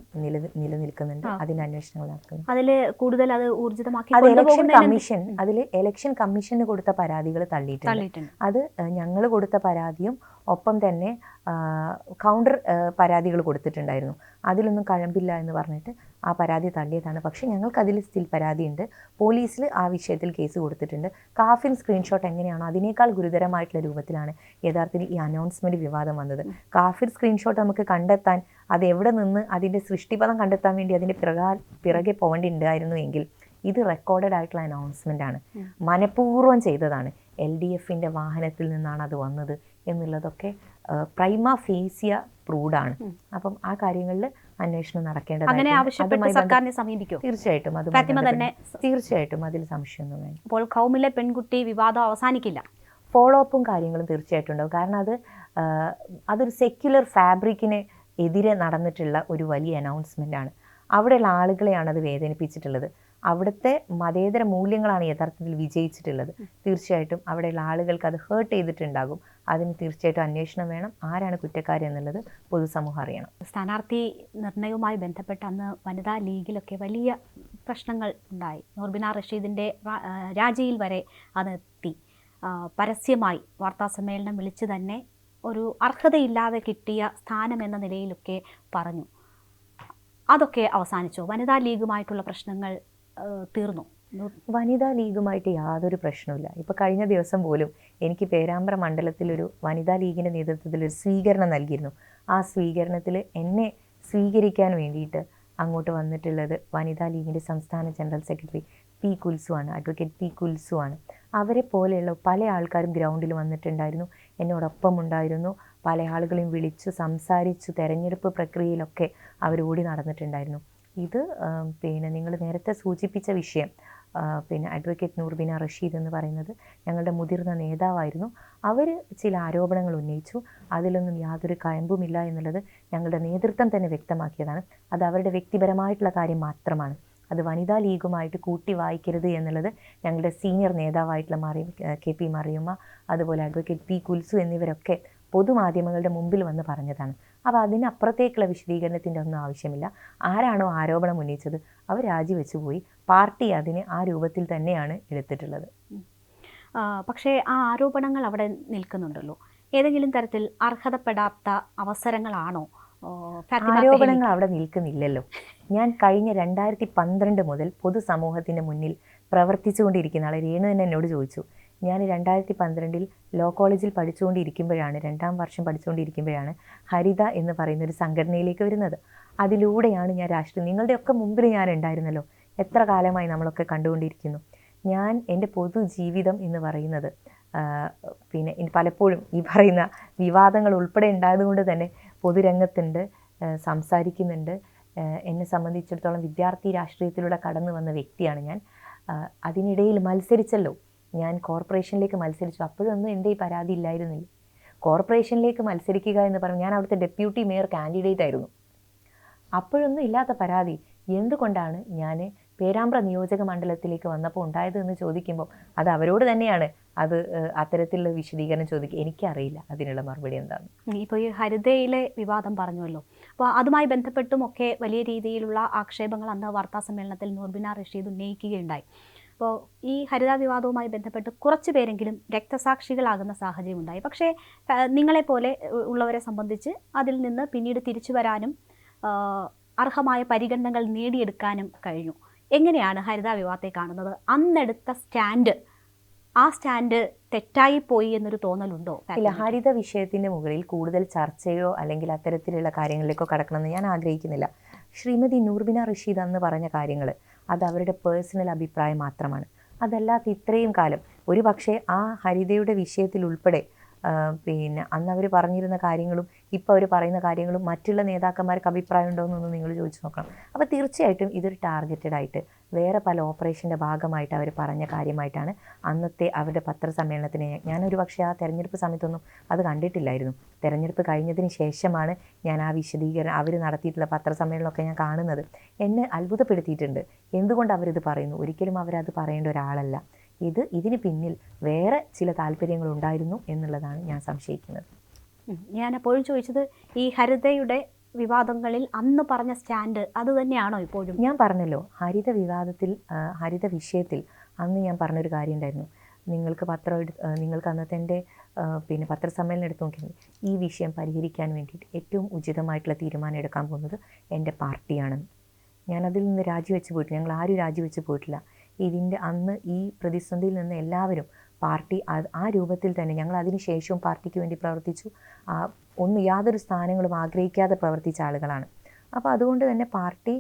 നിലനിൽക്കുന്നുണ്ട്. അതിൻ്റെ അന്വേഷണങ്ങൾ നടക്കുന്നു. അതിൽ കൂടുതൽ അത് ഊർജിതമാക്കി അതിൽ ഇലക്ഷൻ കമ്മീഷന് കൊടുത്ത പരാതികൾ തള്ളിയിട്ടുണ്ട്. അത് ഞങ്ങൾ കൊടുത്ത പരാതിയും ഒപ്പം തന്നെ കൗണ്ടർ പരാതികൾ കൊടുത്തിട്ടുണ്ടായിരുന്നു. അതിലൊന്നും കഴമ്പില്ല എന്ന് പറഞ്ഞിട്ട് ആ പരാതി തള്ളിയതാണ്. പക്ഷേ ഞങ്ങൾക്ക് അതിൽ സ്റ്റിൽ പരാതിയുണ്ട്. പോലീസിൽ ആ വിഷയത്തിൽ കേസ് കൊടുത്തിട്ടുണ്ട്. കാഫിർ സ്ക്രീൻഷോട്ട് എങ്ങനെയാണോ അതിനേക്കാൾ ഗുരുതരമായിട്ടുള്ള രൂപത്തിലാണ് യഥാർത്ഥത്തിൽ ഈ അനൗൺസ്മെൻറ്റ് വിവാദം വന്നത്. കാഫിർ സ്ക്രീൻഷോട്ട് നമുക്ക് കണ്ടെത്താൻ, അത് എവിടെ നിന്ന് അതിൻ്റെ സൃഷ്ടിപദം കണ്ടെത്താൻ വേണ്ടി അതിൻ്റെ പിറകെ പോകേണ്ടിണ്ടായിരുന്നു എങ്കിൽ ഇത് റെക്കോർഡഡ് ആയിട്ടുള്ള അനൗൺസ്മെൻ്റ് ആണ്, മനഃപൂർവ്വം ചെയ്തതാണ്. LDFൻ്റെ വാഹനത്തിൽ നിന്നാണ് അത് വന്നത് എന്നുള്ളതൊക്കെ പ്രൈമ ഫേസിയ പ്രൂവ്ഡാണ്. അപ്പം ആ കാര്യങ്ങളിൽ അന്വേഷണം നടക്കേണ്ടതാണ്. തീർച്ചയായിട്ടും അതിൽ സംശയമൊന്നും വേണം. അപ്പോൾ ഖൗമിലെ പെൺകുട്ടി വിവാദം അവസാനിക്കില്ല. ഫോളോ അപ്പും കാര്യങ്ങളും തീർച്ചയായിട്ടും ഉണ്ടാവും. കാരണം അതൊരു സെക്യുലർ ഫാബ്രിക്കിന് എതിരെ നടന്നിട്ടുള്ള ഒരു വലിയ അനൗൺസ്മെൻ്റ് ആണ്. അവിടെയുള്ള ആളുകളെയാണ് അത് വേദനിപ്പിച്ചിട്ടുള്ളത്. അവിടുത്തെ മതേതര മൂല്യങ്ങളാണ് യഥാർത്ഥത്തിൽ വിജയിച്ചിട്ടുള്ളത്. തീർച്ചയായിട്ടും അവിടെയുള്ള ആളുകൾക്ക് അത് ഹേർട്ട് ചെയ്തിട്ടുണ്ടാകും. അതിന് തീർച്ചയായിട്ടും അന്വേഷണം വേണം. ആരാണ് കുറ്റക്കാരി എന്നുള്ളത് പൊതുസമൂഹം അറിയണം. സ്ഥാനാർത്ഥി നിർണയവുമായി ബന്ധപ്പെട്ട് അന്ന് വനിതാ ലീഗിലൊക്കെ വലിയ പ്രശ്നങ്ങൾ ഉണ്ടായി. നൂർബിന റഷീദിൻ്റെ രാജിയിൽ വരെ അതെത്തി. പരസ്യമായി വാർത്താസമ്മേളനം വിളിച്ച് തന്നെ ഒരു അർഹതയില്ലാതെ കിട്ടിയ സ്ഥാനം എന്ന നിലയിലൊക്കെ പറഞ്ഞു. അതൊക്കെ അവസാനിച്ചു. വനിതാ ലീഗുമായിട്ടുള്ള പ്രശ്നങ്ങൾ തീർന്നു. വനിതാ ലീഗുമായിട്ട് യാതൊരു പ്രശ്നവുമില്ല. ഇപ്പോൾ കഴിഞ്ഞ ദിവസം പോലും എനിക്ക് പേരാമ്പ്ര മണ്ഡലത്തിലൊരു വനിതാ ലീഗിൻ്റെ നേതൃത്വത്തിൽ ഒരു സ്വീകരണം നൽകിയിരുന്നു. ആ സ്വീകരണത്തിൽ എന്നെ സ്വീകരിക്കാൻ വേണ്ടിയിട്ട് അങ്ങോട്ട് വന്നിട്ടുള്ളത് വനിതാ ലീഗിൻ്റെ സംസ്ഥാന ജനറൽ സെക്രട്ടറി പി കുൽസു ആണ്, അഡ്വക്കേറ്റ് പി കുൽസു ആണ്. അവരെ പോലെയുള്ള പല ആൾക്കാരും ഗ്രൗണ്ടിൽ വന്നിട്ടുണ്ടായിരുന്നു, എന്നോടൊപ്പം ഉണ്ടായിരുന്നു. പല ആളുകളെയും വിളിച്ചു സംസാരിച്ചു. തെരഞ്ഞെടുപ്പ് പ്രക്രിയയിലൊക്കെ അവർ ഓടി നടന്നിട്ടുണ്ടായിരുന്നു. ഇത് നിങ്ങൾ നേരത്തെ സൂചിപ്പിച്ച വിഷയം പിന്നെ അഡ്വക്കേറ്റ് നൂർബിന റഷീദ് എന്ന് പറയുന്നത് ഞങ്ങളുടെ മുതിർന്ന നേതാവായിരുന്നു. അവർ ചില ആരോപണങ്ങൾ ഉന്നയിച്ചു. അതിലൊന്നും യാതൊരു കയമ്പുമില്ല എന്നുള്ളത് ഞങ്ങളുടെ നേതൃത്വം തന്നെ വ്യക്തമാക്കിയതാണ്. അത് അവരുടെ വ്യക്തിപരമായിട്ടുള്ള കാര്യം മാത്രമാണ്. അത് വനിതാ ലീഗുമായിട്ട് കൂട്ടി വായിക്കരുത് എന്നുള്ളത് ഞങ്ങളുടെ സീനിയർ നേതാവായിട്ടുള്ള KP മറിയമ്മ, അതുപോലെ അഡ്വക്കേറ്റ് P കുൽസു എന്നിവരൊക്കെ പൊതുമാധ്യമങ്ങളുടെ മുമ്പിൽ വന്ന് പറഞ്ഞതാണ്. അപ്പോൾ അതിനപ്പുറത്തേക്കുള്ള വിശദീകരണത്തിൻ്റെ ഒന്നും ആവശ്യമില്ല. ആരാണോ ആരോപണം ഉന്നയിച്ചത് അവർ രാജിവെച്ചു പോയി. പാർട്ടി അതിനെ ആ രൂപത്തിൽ തന്നെയാണ് എടുത്തിട്ടുള്ളത്. പക്ഷേ ആ ആരോപണങ്ങൾ അവിടെ നിൽക്കുന്നുണ്ടല്ലോ. ഏതെങ്കിലും തരത്തിൽ അർഹതപ്പെടാത്ത അവസരങ്ങളാണോ? ആരോപണങ്ങൾ അവിടെ നിൽക്കുന്നില്ലല്ലോ. ഞാൻ കഴിഞ്ഞ 2012 മുതൽ പൊതുസമൂഹത്തിൻ്റെ മുന്നിൽ പ്രവർത്തിച്ചുകൊണ്ടിരിക്കുന്ന ആളെ. രേണു തന്നെ എന്നോട് ചോദിച്ചു. ഞാൻ 2012 ലോ കോളേജിൽ പഠിച്ചുകൊണ്ടിരിക്കുമ്പോഴാണ്, 2ാം വർഷം പഠിച്ചുകൊണ്ടിരിക്കുമ്പോഴാണ് ഹരിത എന്ന് പറയുന്നൊരു സംഘടനയിലേക്ക് വരുന്നത്. അതിലൂടെയാണ് ഞാൻ രാഷ്ട്രീയം, നിങ്ങളുടെയൊക്കെ മുമ്പിൽ ഞാൻ ഉണ്ടായിരുന്നല്ലോ. എത്ര കാലമായി നമ്മളൊക്കെ കണ്ടുകൊണ്ടിരിക്കുന്നു. ഞാൻ എൻ്റെ പൊതുജീവിതം എന്ന് പറയുന്നത് പിന്നെ പലപ്പോഴും ഈ പറയുന്ന വിവാദങ്ങൾ ഉൾപ്പെടെ ഉണ്ടായതുകൊണ്ട് തന്നെ പൊതുരംഗത്തുണ്ട്, സംസാരിക്കുന്നുണ്ട്. എന്നെ സംബന്ധിച്ചിടത്തോളം വിദ്യാർത്ഥി രാഷ്ട്രീയത്തിലൂടെ കടന്നു വന്ന വ്യക്തിയാണ് ഞാൻ. അതിനിടയിൽ മത്സരിച്ചല്ലോ, ഞാൻ കോർപ്പറേഷനിലേക്ക് മത്സരിച്ചു. അപ്പോഴൊന്നും എൻ്റെ ഈ പരാതി ഇല്ലായിരുന്നില്ല. കോർപ്പറേഷനിലേക്ക് മത്സരിക്കുക എന്ന് പറഞ്ഞാൽ ഞാൻ അവിടുത്തെ ഡെപ്യൂട്ടി മേയർ കാൻഡിഡേറ്റ് ആയിരുന്നു. അപ്പോഴൊന്നും ഇല്ലാത്ത പരാതി എന്തുകൊണ്ടാണ് ഞാൻ പേരാമ്പ്ര നിയോജക മണ്ഡലത്തിലേക്ക് വന്നപ്പോൾ ഉണ്ടായത് എന്ന് ചോദിക്കുമ്പോൾ അത് അവരോട് തന്നെയാണ് അത് അത്തരത്തിലുള്ള വിശദീകരണം ചോദിക്കുക. എനിക്കറിയില്ല അതിനുള്ള മറുപടി എന്താണ്. ഇപ്പോൾ ഈ ഹരിതയിലെ വിവാദം പറഞ്ഞുവല്ലോ, അപ്പോൾ അതുമായി ബന്ധപ്പെട്ടും ഒക്കെ വലിയ രീതിയിലുള്ള ആക്ഷേപങ്ങൾ അന്ന് വാർത്താ സമ്മേളനത്തിൽ നൂർബിന റഷീദ് ഉന്നയിക്കുകയുണ്ടായി. അപ്പോൾ ഈ ഹരിത വിവാദവുമായി ബന്ധപ്പെട്ട് കുറച്ച് പേരെങ്കിലും രക്തസാക്ഷികളാകുന്ന സാഹചര്യം ഉണ്ടായി. പക്ഷേ നിങ്ങളെപ്പോലെ ഉള്ളവരെ സംബന്ധിച്ച് അതിൽ നിന്ന് പിന്നീട് തിരിച്ചു വരാനും അർഹമായ പരിഗണനകൾ നേടിയെടുക്കാനും കഴിഞ്ഞു. എങ്ങനെയാണ് ഹരിത വിവാദത്തെ കാണുന്നത്? അന്നെടുത്ത സ്റ്റാൻഡ്, ആ സ്റ്റാൻഡ് തെറ്റായി പോയി എന്നൊരു തോന്നലുണ്ടോ? ഇല്ല, ഹരിത വിഷയത്തിൻ്റെ മുകളിൽ കൂടുതൽ ചർച്ചയോ അല്ലെങ്കിൽ അത്തരത്തിലുള്ള കാര്യങ്ങളിലേക്കോ കടക്കണമെന്ന് ഞാൻ ആഗ്രഹിക്കുന്നില്ല. ശ്രീമതി നൂർബിന റഷീദ് അന്ന് പറഞ്ഞ കാര്യങ്ങൾ അത് അവരുടെ പേഴ്സണൽ അഭിപ്രായം മാത്രമാണ്. അതല്ലാത്ത ഇത്രയും കാലം ഒരു പക്ഷേ ആ ഹരിതയുടെ വിഷയത്തിൽ ഉൾപ്പെടെ പിന്നെ അന്ന് അവർ പറഞ്ഞിരുന്ന കാര്യങ്ങളും ഇപ്പോൾ അവർ പറയുന്ന കാര്യങ്ങളും മറ്റുള്ള നേതാക്കന്മാർക്ക് അഭിപ്രായം ഉണ്ടോ എന്നൊന്ന് നിങ്ങൾ ചോദിച്ചു നോക്കണം. അപ്പോൾ തീർച്ചയായിട്ടും ഇതൊരു ടാർഗറ്റഡ് ആയിട്ട് വേറെ പല ഓപ്പറേഷൻ്റെ ഭാഗമായിട്ട് അവർ പറഞ്ഞ കാര്യമായിട്ടാണ് അന്നത്തെ അവരുടെ പത്രസമ്മേളനത്തിന്. ഞാനൊരു പക്ഷേ ആ തെരഞ്ഞെടുപ്പ് സമയത്തൊന്നും അത് കണ്ടിട്ടില്ലായിരുന്നു. തെരഞ്ഞെടുപ്പ് കഴിഞ്ഞതിന് ശേഷമാണ് ഞാൻ ആ വിശദീകരണം അവർ നടത്തിയിട്ടുള്ള പത്രസമ്മേളനമൊക്കെ ഞാൻ കാണുന്നത്. എന്നെ അത്ഭുതപ്പെടുത്തിയിട്ടുണ്ട്. എന്തുകൊണ്ട് അവരിത് പറയുന്നു? ഒരിക്കലും അവരത് പറയേണ്ട ഒരാളല്ല. ഇതിന് പിന്നിൽ വേറെ ചില താല്പര്യങ്ങൾ ഉണ്ടായിരുന്നു എന്നുള്ളതാണ് ഞാൻ സംശയിക്കുന്നത്. ഞാൻ എപ്പോഴും ചോദിച്ചത് ഈ ഹരിതയുടെ വിവാദങ്ങളിൽ അന്ന് പറഞ്ഞ സ്റ്റാൻഡ് അത് തന്നെയാണോ ഇപ്പോഴും? ഞാൻ പറഞ്ഞല്ലോ, ഹരിത വിഷയത്തിൽ അന്ന് ഞാൻ പറഞ്ഞൊരു കാര്യം ഉണ്ടായിരുന്നു. നിങ്ങൾക്ക് അന്നത്തെ എൻ്റെ പിന്നെ പത്രസമ്മേളനം എടുത്ത് നോക്കിയാൽ ഈ വിഷയം പരിഹരിക്കാൻ വേണ്ടിയിട്ട് ഏറ്റവും ഉചിതമായിട്ടുള്ള തീരുമാനം എടുക്കാൻ പോകുന്നത് എൻ്റെ പാർട്ടിയാണെന്ന്. ഞാനതിൽ നിന്ന് രാജിവെച്ച് പോയിട്ടില്ല. ഞങ്ങൾ ആരും രാജിവെച്ച് പോയിട്ടില്ല. ഇതിൻ്റെ അന്ന് ഈ പ്രതിസന്ധിയിൽ നിന്ന് എല്ലാവരും പാർട്ടി ആ രൂപത്തിൽ തന്നെ ഞങ്ങൾ അതിന് ശേഷവും പാർട്ടിക്ക് വേണ്ടി പ്രവർത്തിച്ചു. യാതൊരു സ്ഥാനങ്ങളും ആഗ്രഹിക്കാതെ പ്രവർത്തിച്ച ആളുകളാണ്. അപ്പോൾ അതുകൊണ്ട് തന്നെ പാർട്ടി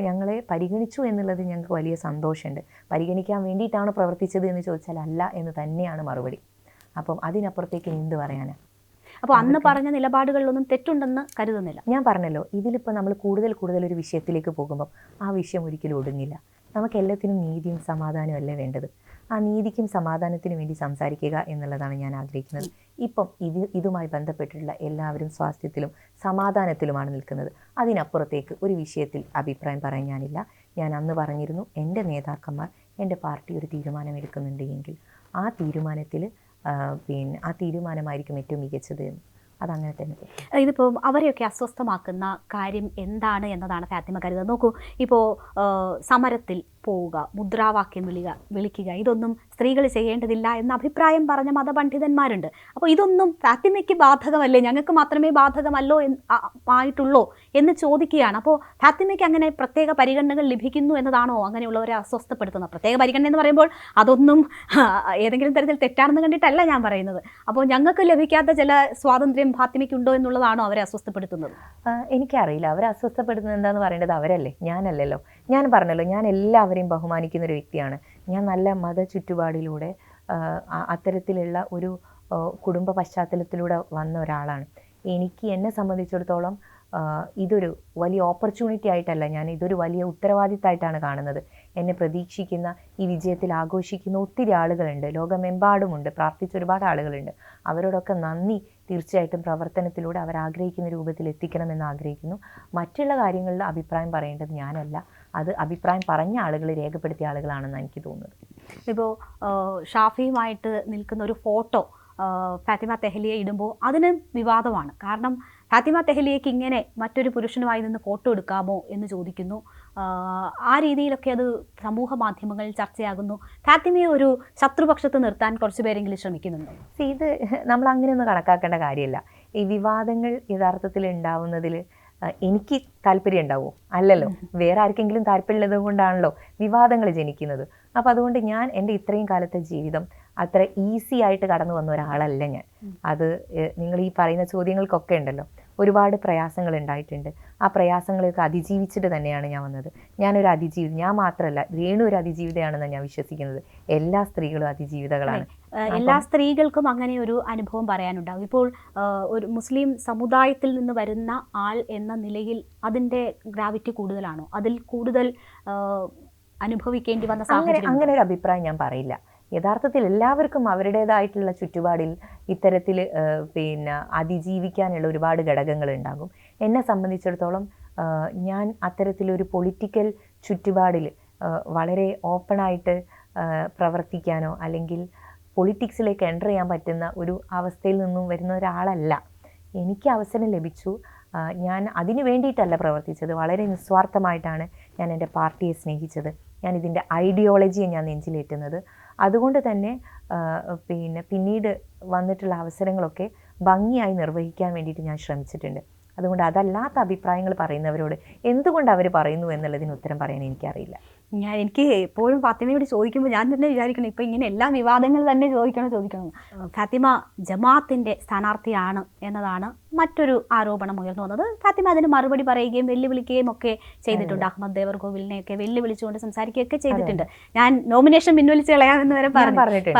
ഞങ്ങളെ പരിഗണിച്ചു എന്നുള്ളത് ഞങ്ങൾക്ക് വലിയ സന്തോഷമുണ്ട്. പരിഗണിക്കാൻ വേണ്ടിയിട്ടാണ് പ്രവർത്തിച്ചത് എന്ന് ചോദിച്ചാൽ അല്ല എന്ന് തന്നെയാണ് മറുപടി. അപ്പം അതിനപ്പുറത്തേക്ക് എന്ത് പറയാനാണ്? അപ്പോൾ അന്ന് പറഞ്ഞ നിലപാടുകളിലൊന്നും തെറ്റുണ്ടെന്ന് കരുതുന്നില്ല. ഞാൻ പറഞ്ഞല്ലോ, ഇതിലിപ്പോൾ നമ്മൾ കൂടുതൽ ഒരു വിഷയത്തിലേക്ക് പോകുമ്പോൾ ആ വിഷയം ഒരിക്കലും ഒടുങ്ങില്ല. നമുക്ക് എല്ലാത്തിനും നീതിയും സമാധാനവും അല്ലേ വേണ്ടത്. ആ നീതിക്കും സമാധാനത്തിനും വേണ്ടി സംസാരിക്കുക എന്നുള്ളതാണ് ഞാൻ ആഗ്രഹിക്കുന്നത്. ഇപ്പം ഇതുമായി ബന്ധപ്പെട്ടിട്ടുള്ള എല്ലാവരും സ്വാസ്ഥ്യത്തിലും സമാധാനത്തിലുമാണ് നിൽക്കുന്നത്. അതിനപ്പുറത്തേക്ക് ഒരു വിഷയത്തിൽ അഭിപ്രായം പറയാൻ ഞാനില്ല. ഞാൻ അന്ന് പറഞ്ഞിരുന്നു, എൻ്റെ നേതാക്കന്മാർ എൻ്റെ പാർട്ടി ഒരു തീരുമാനം എടുക്കുന്നുണ്ട് എങ്കിൽ ആ തീരുമാനത്തിൽ ആ തീരുമാനമായിരിക്കും ഏറ്റവും മികച്ചത് എന്ന്. അതങ്ങനെ തന്നെ. ഇതിപ്പോൾ അവരെയൊക്കെ അസ്വസ്ഥമാക്കുന്ന കാര്യം എന്താണ് എന്നതാണ് ഫാത്തിമ കരുതുന്നത്. നോക്കൂ, ഇപ്പോൾ സമരത്തിൽ പോവുക, മുദ്രാവാക്യം വിളിക്കുക, ഇതൊന്നും സ്ത്രീകൾ ചെയ്യേണ്ടതില്ല എന്ന അഭിപ്രായം പറഞ്ഞ മതപണ്ഡിതന്മാരുണ്ട്. അപ്പോൾ ഇതൊന്നും ഫാത്തിമയ്ക്ക് ബാധകമല്ലേ, ഞങ്ങൾക്ക് മാത്രമേ ബാധകമല്ലോ ആയിട്ടുള്ളൂ എന്ന് ചോദിക്കുകയാണ്. അപ്പോൾ ഫാത്തിമയ്ക്ക് അങ്ങനെ പ്രത്യേക പരിഗണനകൾ ലഭിക്കുന്നു എന്നതാണോ അങ്ങനെയുള്ളവരെ അസ്വസ്ഥപ്പെടുത്തുന്നത്? പ്രത്യേക പരിഗണന എന്ന് പറയുമ്പോൾ അതൊന്നും ഏതെങ്കിലും തരത്തിൽ തെറ്റാണെന്ന് കണ്ടിട്ടല്ല ഞാൻ പറയുന്നത്. അപ്പോൾ ഞങ്ങൾക്ക് ലഭിക്കാത്ത ചില സ്വാതന്ത്ര്യം ഫാത്തിമയ്ക്കുണ്ടോ എന്നുള്ളതാണോ അവരെ അസ്വസ്ഥപ്പെടുത്തുന്നത്? എനിക്കറിയില്ല. അവരെ അസ്വസ്ഥപ്പെടുത്തുന്നത് എന്താണെന്ന് പറയേണ്ടത് അവരല്ലേ, ഞാനല്ലല്ലോ. ഞാൻ പറഞ്ഞല്ലോ, ഞാൻ എല്ലാവരെയും ബഹുമാനിക്കുന്ന ഒരു വ്യക്തിയാണ്. ഞാൻ നല്ല മത ചുറ്റുപാടിലൂടെ അത്തരത്തിലുള്ള ഒരു കുടുംബ പശ്ചാത്തലത്തിലൂടെ വന്ന ഒരാളാണ്. എന്നെ സംബന്ധിച്ചിടത്തോളം ഇതൊരു വലിയ ഓപ്പർച്യൂണിറ്റി ആയിട്ടല്ല, ഞാൻ ഇതൊരു വലിയ ഉത്തരവാദിത്തമായിട്ടാണ് കാണുന്നത്. എന്നെ പ്രതീക്ഷിക്കുന്ന ഈ വിജയത്തിൽ ആഘോഷിക്കുന്ന ഒത്തിരി ആളുകളുണ്ട്, ലോകമെമ്പാടുമുണ്ട്, പ്രാർത്ഥിച്ച ഒരുപാട് ആളുകളുണ്ട്. അവരോടൊക്കെ നന്ദി. തീർച്ചയായിട്ടും പ്രവർത്തനത്തിലൂടെ അവർ ആഗ്രഹിക്കുന്ന രൂപത്തിൽ എത്തിക്കണമെന്ന് ആഗ്രഹിക്കുന്നു. മറ്റുള്ള കാര്യങ്ങളിൽ അഭിപ്രായം പറയേണ്ടത് ഞാനല്ല, അത് അഭിപ്രായം പറഞ്ഞ ആളുകൾ, രേഖപ്പെടുത്തിയ ആളുകളാണെന്ന് എനിക്ക് തോന്നുന്നത്. ഇപ്പോൾ ഷാഫിയുമായിട്ട് നിൽക്കുന്ന ഒരു ഫോട്ടോ ഫാത്തിമ തെഹ്ലിയെ ഇടുമ്പോൾ അതിന് വിവാദമാണ്. കാരണം ഫാത്തിമ തെഹ്ലിയയ്ക്ക് ഇങ്ങനെ മറ്റൊരു പുരുഷനുമായി നിന്ന് ഫോട്ടോ എടുക്കാമോ എന്ന് ചോദിക്കുന്നു. ആ രീതിയിലൊക്കെ അത് സമൂഹ മാധ്യമങ്ങളിൽ ചർച്ചയാകുന്നു. ഫാത്തിമയെ ഒരു ശത്രുപക്ഷത്ത് നിർത്താൻ കുറച്ച് പേരെങ്കിലും ശ്രമിക്കുന്നുണ്ടോ? ഇത് നമ്മൾ അങ്ങനെയൊന്നും കണക്കാക്കേണ്ട കാര്യമില്ല. ഈ വിവാദങ്ങൾ യഥാർത്ഥത്തിൽ ഉണ്ടാവുന്നതിൽ എനിക്ക് താല്പര്യം ഉണ്ടാവുമോ? അല്ലല്ലോ. വേറെ ആർക്കെങ്കിലും താല്പര്യമുള്ളത് കൊണ്ടാണല്ലോ വിവാദങ്ങൾ ജനിക്കുന്നത്. അപ്പോൾ അതുകൊണ്ട് ഞാൻ എൻ്റെ ഇത്രയും കാലത്തെ ജീവിതം അത്ര ഈസി ആയിട്ട് കടന്നു വന്ന ഒരാളല്ല ഞാൻ. അത് നിങ്ങൾ ഈ പറയുന്ന ചോദ്യങ്ങൾക്കൊക്കെ ഉണ്ടല്ലോ, ഒരുപാട് പ്രയാസങ്ങൾ ഉണ്ടായിട്ടുണ്ട്. ആ പ്രയാസങ്ങളെയൊക്കെ അതിജീവിച്ചിട്ട് തന്നെയാണ് ഞാൻ വന്നത്. ഞാനൊരു അതിജീവിത, ഞാൻ മാത്രമല്ല, രേണു ഒരു അതിജീവിതയാണെന്നാണ് ഞാൻ വിശ്വസിക്കുന്നത്. എല്ലാ സ്ത്രീകളും അതിജീവിതകളാണ്. എല്ലാ സ്ത്രീകൾക്കും അങ്ങനെ ഒരു അനുഭവം പറയാനുണ്ടാകും. ഇപ്പോൾ ഒരു മുസ്ലിം സമുദായത്തിൽ നിന്ന് വരുന്ന ആൾ എന്ന നിലയിൽ അതിൻ്റെ ഗ്രാവിറ്റി കൂടുതലാണോ? അതിൽ കൂടുതൽ അനുഭവിക്കേണ്ടി വന്ന സാഹചര്യം? അങ്ങനെ ഒരു അഭിപ്രായം ഞാൻ പറയില്ല. യഥാർത്ഥത്തിൽ എല്ലാവർക്കും അവരുടേതായിട്ടുള്ള ചുറ്റുപാടിൽ ഇത്തരത്തിൽ അതിജീവിക്കാനുള്ള ഒരുപാട് ഘടകങ്ങൾ ഉണ്ടാകും. എന്നെ സംബന്ധിച്ചിടത്തോളം ഞാൻ അത്തരത്തിലൊരു പൊളിറ്റിക്കൽ ചുറ്റുപാടിൽ വളരെ ഓപ്പണായിട്ട് പ്രവർത്തിക്കാനോ അല്ലെങ്കിൽ പൊളിറ്റിക്സിലേക്ക് എൻ്റർ ചെയ്യാൻ പറ്റുന്ന ഒരു അവസ്ഥയിൽ നിന്നും വരുന്ന ഒരാളല്ല. എനിക്ക് അവസരം ലഭിച്ചു. ഞാൻ അതിന് വേണ്ടിയിട്ടല്ല പ്രവർത്തിച്ചത്. വളരെ നിസ്വാർത്ഥമായിട്ടാണ് ഞാൻ എൻ്റെ പാർട്ടിയെ സ്നേഹിച്ചത്. ഞാൻ ഇതിൻ്റെ ഐഡിയോളജിയെ ഞാൻ നെഞ്ചിലേറ്റുന്നത്. അതുകൊണ്ട് തന്നെ പിന്നീട് വന്നിട്ടുള്ള അവസരങ്ങളൊക്കെ ഭംഗിയായി നിർവഹിക്കാൻ വേണ്ടിയിട്ട് ഞാൻ ശ്രമിച്ചിട്ടുണ്ട്. അതുകൊണ്ട് അതല്ലാത്ത അഭിപ്രായങ്ങൾ പറയുന്നവരോട് എന്തുകൊണ്ട് അവർ പറയുന്നു എന്നുള്ളതിന് ഉത്തരം പറയാൻ എനിക്കറിയില്ല. എനിക്ക് എപ്പോഴും ഫാത്തിമയോട് ചോദിക്കുമ്പോൾ ഞാൻ തന്നെ വിചാരിക്കണം, ഇപ്പോൾ ഇങ്ങനെ എല്ലാ വിവാദങ്ങൾ തന്നെ ചോദിക്കണം. ഫാത്തിമ ജമാഅത്തിൻ്റെ സ്ഥാനാർത്ഥിയാണ് എന്നതാണ് മറ്റൊരു ആരോപണം ഉയർന്നു വന്നത്. ഫാത്തിമ അതിന് മറുപടി പറയുകയും വെല്ലുവിളിക്കുകയും ഒക്കെ ചെയ്തിട്ടുണ്ട്. അഹമ്മദ് ദേവർകോവിലിനെയൊക്കെ വെല്ലുവിളിച്ചുകൊണ്ട് സംസാരിക്കുകയൊക്കെ ചെയ്തിട്ടുണ്ട്. ഞാൻ നോമിനേഷൻ പിൻവലിച്ച് കളയാമെന്ന് വരെ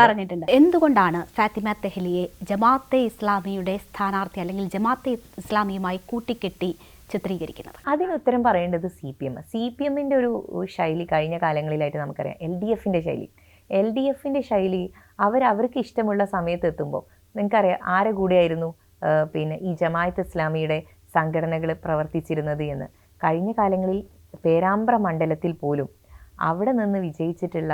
പറഞ്ഞിട്ടുണ്ട്. എന്തുകൊണ്ടാണ് ഫാത്തിമ തെഹ്ലിയെ ജമാഅത്തെ ഇസ്ലാമിയുടെ സ്ഥാനാർത്ഥി അല്ലെങ്കിൽ ജമാഅത്തെ ഇസ്ലാമിയുമായി കൂട്ടിക്കെട്ടി ചിത്രീകരിക്കുന്നത്? അതിനുത്തരം പറയേണ്ടത് സി പി എമ്മിൻ്റെ ഒരു ശൈലി കഴിഞ്ഞ കാലങ്ങളിലായിട്ട് നമുക്കറിയാം. എൽ ഡി എഫിൻ്റെ ശൈലി അവർക്ക് ഇഷ്ടമുള്ള സമയത്ത് എത്തുമ്പോൾ, നിങ്ങൾക്കറിയാം ആരെ കൂടെയായിരുന്നു ഈ ജമാഅത്ത് ഇസ്ലാമിയുടെ സംഘടനകൾ പ്രവർത്തിച്ചിരുന്നത് എന്ന്. കഴിഞ്ഞ കാലങ്ങളിൽ പേരാമ്പ്ര മണ്ഡലത്തിൽ പോലും അവിടെ നിന്ന് വിജയിച്ചിട്ടുള്ള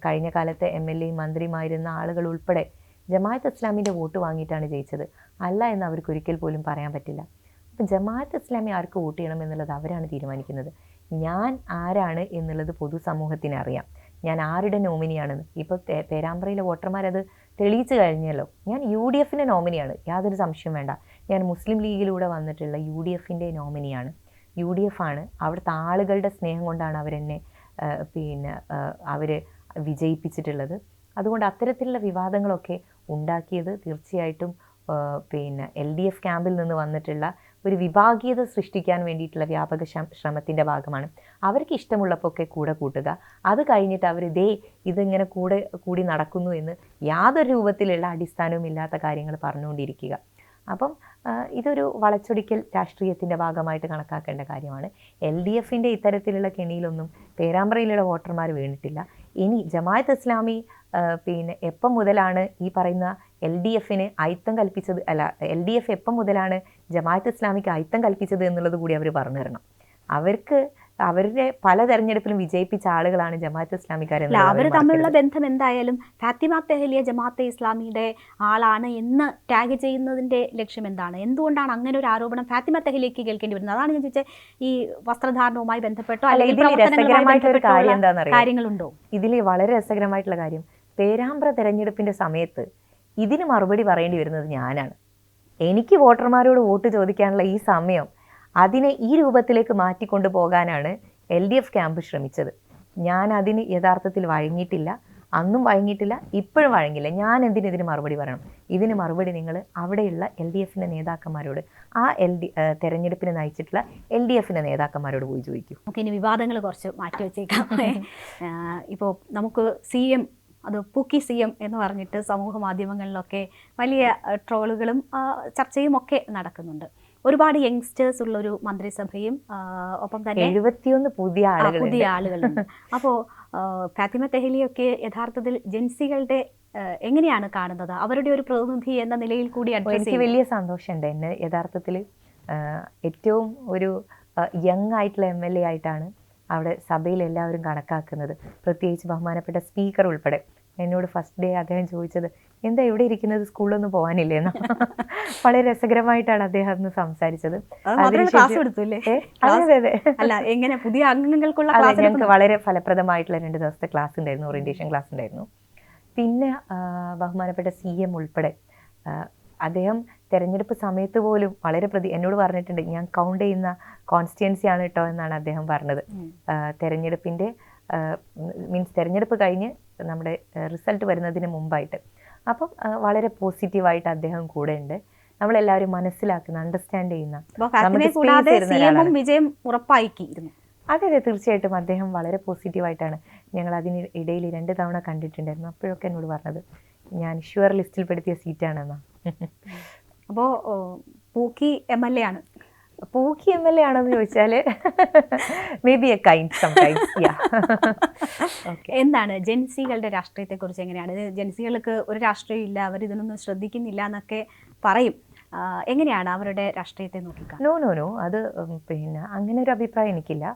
കഴിഞ്ഞ കാലത്തെ MLA മന്ത്രിമാരുന്ന ആളുകൾ ഉൾപ്പെടെ ജമാഅത്ത് ഇസ്ലാമിൻ്റെ വോട്ട് വാങ്ങിയിട്ടാണ് ജയിച്ചത്. അല്ല എന്ന് അവർക്ക് ഒരിക്കൽ പോലും പറയാൻ പറ്റില്ല. അപ്പം ജമാഅത്ത് ഇസ്ലാമി ആർക്ക് വോട്ട് ചെയ്യണം എന്നുള്ളത് അവരാണ് തീരുമാനിക്കുന്നത്. ഞാൻ ആരാണ് എന്നുള്ളത് പൊതുസമൂഹത്തിന് അറിയാം. ഞാൻ ആരുടെ നോമിനിയാണെന്ന്. ഇപ്പോൾ പേരാമ്പ്രയിലെ വോട്ടർമാരത് തെളിയിച്ചു കഴിഞ്ഞല്ലോ. ഞാൻ UDF നോമിനിയാണ്, യാതൊരു സംശയം വേണ്ട. ഞാൻ മുസ്ലിം ലീഗിലൂടെ വന്നിട്ടുള്ള UDF നോമിനിയാണ്. UDF ആണ്. അവിടുത്തെ ആളുകളുടെ സ്നേഹം കൊണ്ടാണ് അവരെന്നെ അവർ വിജയിപ്പിച്ചിട്ടുള്ളത്. അതുകൊണ്ട് അത്തരത്തിലുള്ള വിവാദങ്ങളൊക്കെ ഉണ്ടാക്കിയത് തീർച്ചയായിട്ടും LDF ക്യാമ്പിൽ നിന്ന് വന്നിട്ടുള്ള ഒരു വിഭാഗീയത സൃഷ്ടിക്കാൻ വേണ്ടിയിട്ടുള്ള വ്യാപക ശ്രമത്തിൻ്റെ ഭാഗമാണ്. അവർക്ക് ഇഷ്ടമുള്ളപ്പോൾ ഒക്കെ കൂടെ കൂട്ടുക, അത് കഴിഞ്ഞിട്ട് അവർ ഇതിങ്ങനെ കൂടി നടക്കുന്നു എന്ന് യാതൊരു രൂപത്തിലുള്ള അടിസ്ഥാനവും ഇല്ലാത്ത കാര്യങ്ങൾ പറഞ്ഞുകൊണ്ടിരിക്കുക. അപ്പം ഇതൊരു വളച്ചൊടിക്കൽ രാഷ്ട്രീയത്തിൻ്റെ ഭാഗമായിട്ട് കണക്കാക്കേണ്ട കാര്യമാണ്. LDF ഇത്തരത്തിലുള്ള കെണിയിലൊന്നും പേരാമ്പ്രയിലുള്ള വോട്ടർമാർ വീണിട്ടില്ല. ഇനി ജമാഅത്ത് ഇസ്ലാമി എപ്പം മുതലാണ് ഈ പറയുന്ന LDF അയിത്തം കൽപ്പിച്ചത്, അല്ല LDF എപ്പം മുതലാണ് ജമാഅത്ത് ഇസ്ലാമിക്ക് അയിത്തം കൽപ്പിച്ചത് എന്നുള്ളത് കൂടി അവർ പറഞ്ഞു തരണം. അവരുടെ പല തെരഞ്ഞെടുപ്പിലും വിജയിപ്പിച്ച ആളുകളാണ് ജമാഅത്ത് ഇസ്ലാമിക്കാരെന്ന്. അവർ തമ്മിലുള്ള ബന്ധം എന്തായാലും ഫാത്തിമ തെഹ്ലിയ ജമാഅത്തെ ഇസ്ലാമിയുടെ ആളാണ് എന്ന് ടാഗ് ചെയ്യുന്നതിന്റെ ലക്ഷ്യം എന്താണ്? എന്തുകൊണ്ടാണ് അങ്ങനെ ഒരു ആരോപണം ഫാത്തിമ തെഹ്ലിയക്ക് കേൾക്കേണ്ടി വരുന്നത്? അതാണ് ഞാൻ ചോദിച്ചത്. ഈ വസ്ത്രധാരണവുമായി ബന്ധപ്പെട്ടോ അല്ലെങ്കിൽ കാര്യങ്ങളുണ്ടോ? ഇതിൽ വളരെ രസകരമായിട്ടുള്ള കാര്യം, പേരാമ്പ്ര തെരഞ്ഞെടുപ്പിന്റെ സമയത്ത് ഇതിന് മറുപടി പറയേണ്ടി വരുന്നത് ഞാനാണ്. എനിക്ക് വോട്ടർമാരോട് വോട്ട് ചോദിക്കാനുള്ള ഈ സമയം അതിനെ ഈ രൂപത്തിലേക്ക് മാറ്റിക്കൊണ്ടു പോകാനാണ് LDF ക്യാമ്പ് ശ്രമിച്ചത്. ഞാൻ അതിന് യഥാർത്ഥത്തിൽ വഴങ്ങിയിട്ടില്ല, അന്നും വഴങ്ങിയിട്ടില്ല, ഇപ്പോഴും വഴങ്ങില്ല. ഞാൻ ഇതിന് മറുപടി പറയണം? ഇതിന് മറുപടി നിങ്ങൾ അവിടെയുള്ള LDF നേതാക്കന്മാരോട്, ആ തെരഞ്ഞെടുപ്പിനെ നയിച്ചിട്ടുള്ള LDF നേതാക്കന്മാരോട് പോയി ചോദിക്കും. നമുക്ക് ഇനി വിവാദങ്ങൾ കുറച്ച് മാറ്റി വെച്ചേക്കാം. ഇപ്പോൾ നമുക്ക് CM, അത് പൂക്കി CM എന്ന് പറഞ്ഞിട്ട് സമൂഹ മാധ്യമങ്ങളിലൊക്കെ വലിയ ട്രോളുകളും ചർച്ചയും ഒക്കെ നടക്കുന്നുണ്ട്. ഒരുപാട് യങ്സ്റ്റേഴ്സ് ഉള്ളൊരു മന്ത്രിസഭയും ഒപ്പം തന്നെ 71 പുതിയ പുതിയ ആളുകളുണ്ട്. അപ്പോൾ ഫാത്തിമ തെഹ്ലിയൊക്കെ യഥാർത്ഥത്തിൽ ജൻസികളുടെ എങ്ങനെയാണ് കാണുന്നത്? അവരുടെ ഒരു പ്രതിനിധി എന്ന നിലയിൽ കൂടി എനിക്ക് വലിയ സന്തോഷമുണ്ട്. എന്നെ യഥാർത്ഥത്തിൽ ഏറ്റവും ഒരു യങ് ആയിട്ടുള്ള MLA ആയിട്ടാണ് അവിടെ സഭയിൽ എല്ലാവരും കണക്കാക്കുന്നത്. പ്രത്യേകിച്ച് ബഹുമാനപ്പെട്ട സ്പീക്കർ ഉൾപ്പെടെ എന്നോട് ഫസ്റ്റ് ഡേ അദ്ദേഹം ചോദിച്ചത്, എന്താ ഇവിടെ ഇരിക്കുന്നത്, സ്കൂളിലൊന്നും പോകാനില്ലേന്ന്. വളരെ രസകരമായിട്ടാണ് അദ്ദേഹം അന്ന് സംസാരിച്ചത്. പുതിയ അംഗങ്ങൾക്കുള്ള ഞങ്ങൾക്ക് വളരെ ഫലപ്രദമായിട്ടുള്ള 2 ദിവസത്തെ ക്ലാസ് ഉണ്ടായിരുന്നു, ഓറിയന്റേഷൻ ക്ലാസ് ഉണ്ടായിരുന്നു. പിന്നെ ബഹുമാനപ്പെട്ട CM ഉൾപ്പെടെ അദ്ദേഹം തെരഞ്ഞെടുപ്പ് സമയത്ത് പോലും വളരെ എന്നോട് പറഞ്ഞിട്ടുണ്ട്, ഞാൻ കൗണ്ട് ചെയ്യുന്ന കോൺസ്റ്റിറ്റ്യുവൻസി ആണ് കേട്ടോ എന്നാണ് അദ്ദേഹം പറഞ്ഞത്. തെരഞ്ഞെടുപ്പിൻ്റെ തെരഞ്ഞെടുപ്പ് കഴിഞ്ഞ് നമ്മുടെ റിസൾട്ട് വരുന്നതിന് മുമ്പായിട്ട്. അപ്പം വളരെ പോസിറ്റീവായിട്ട് അദ്ദേഹം കൂടെ ഉണ്ട്. നമ്മളെല്ലാവരും മനസ്സിലാക്കുന്ന, അണ്ടർസ്റ്റാൻഡ് ചെയ്യുന്ന, വിജയം ഉറപ്പാക്കിയിരുന്നു. അതെ തീർച്ചയായിട്ടും അദ്ദേഹം വളരെ പോസിറ്റീവായിട്ടാണ്. ഞങ്ങൾ അതിന് ഇടയിൽ 2 തവണ കണ്ടിട്ടുണ്ടായിരുന്നു. അപ്പോഴൊക്കെ എന്നോട് പറഞ്ഞത് ഞാൻ ഷുവർ ലിസ്റ്റിൽ പെടുത്തിയ സീറ്റാണെന്നാ. അപ്പോൾ പൂക്കി MLA ആണ്. പൂക്കി MLA ആണെന്ന് ചോദിച്ചാൽ may be A kind sometimes. എന്താണ് ജൻസികളുടെ രാഷ്ട്രീയത്തെക്കുറിച്ച് എങ്ങനെയാണ്? ജൻസികൾക്ക് ഒരു രാഷ്ട്രീയം ഇല്ല, അവർ ഇതിനൊന്നും ശ്രദ്ധിക്കുന്നില്ല എന്നൊക്കെ പറയും. എങ്ങനെയാണ് അവരുടെ രാഷ്ട്രീയത്തെ നോക്കിക്കാണുന്നത്? നോ അത് പിന്നെ അങ്ങനെ ഒരു അഭിപ്രായം എനിക്കില്ല.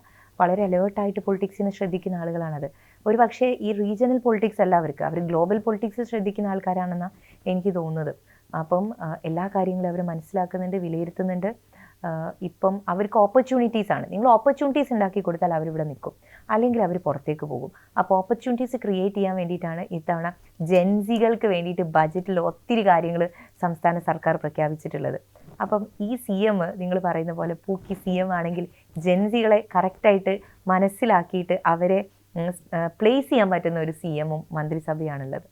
വളരെ അലേർട്ടായിട്ട് പൊളിറ്റിക്സിനെ ശ്രദ്ധിക്കുന്ന ആളുകളാണത്. ഒരു പക്ഷേ ഈ റീജിയണൽ പൊളിറ്റിക്സ് അല്ല അവർ ഗ്ലോബൽ പൊളിറ്റിക്സ് ശ്രദ്ധിക്കുന്ന ആൾക്കാരാണെന്നാണ് എനിക്ക് തോന്നുന്നത്. അപ്പം എല്ലാ കാര്യങ്ങളും അവർ മനസ്സിലാക്കുന്നുണ്ട്, വിലയിരുത്തുന്നുണ്ട്. ഇപ്പം അവർക്ക് ഓപ്പർച്യൂണിറ്റീസ് ആണ്. നിങ്ങൾ ഓപ്പർച്യൂണിറ്റീസ് ഉണ്ടാക്കി കൊടുത്താൽ അവരിവിടെ നിൽക്കും, അല്ലെങ്കിൽ അവർ പുറത്തേക്ക് പോകും. അപ്പോൾ ഓപ്പർച്യൂണിറ്റീസ് ക്രിയേറ്റ് ചെയ്യാൻ വേണ്ടിയിട്ടാണ് ഇത്തവണ ജൻസികൾക്ക് വേണ്ടിയിട്ട് ബജറ്റിൽ ഒത്തിരി കാര്യങ്ങൾ സംസ്ഥാന സർക്കാർ പ്രഖ്യാപിച്ചിട്ടുള്ളത്. അപ്പം ഈ CM നിങ്ങൾ പറയുന്ന പോലെ പൂക്കി CM ആണെങ്കിൽ ജൻസികളെ കറക്റ്റായിട്ട് മനസ്സിലാക്കിയിട്ട് അവരെ പ്ലേസ് ചെയ്യാൻ പറ്റുന്ന ഒരു CM-ഉം മന്ത്രിസഭയാണുള്ളത്.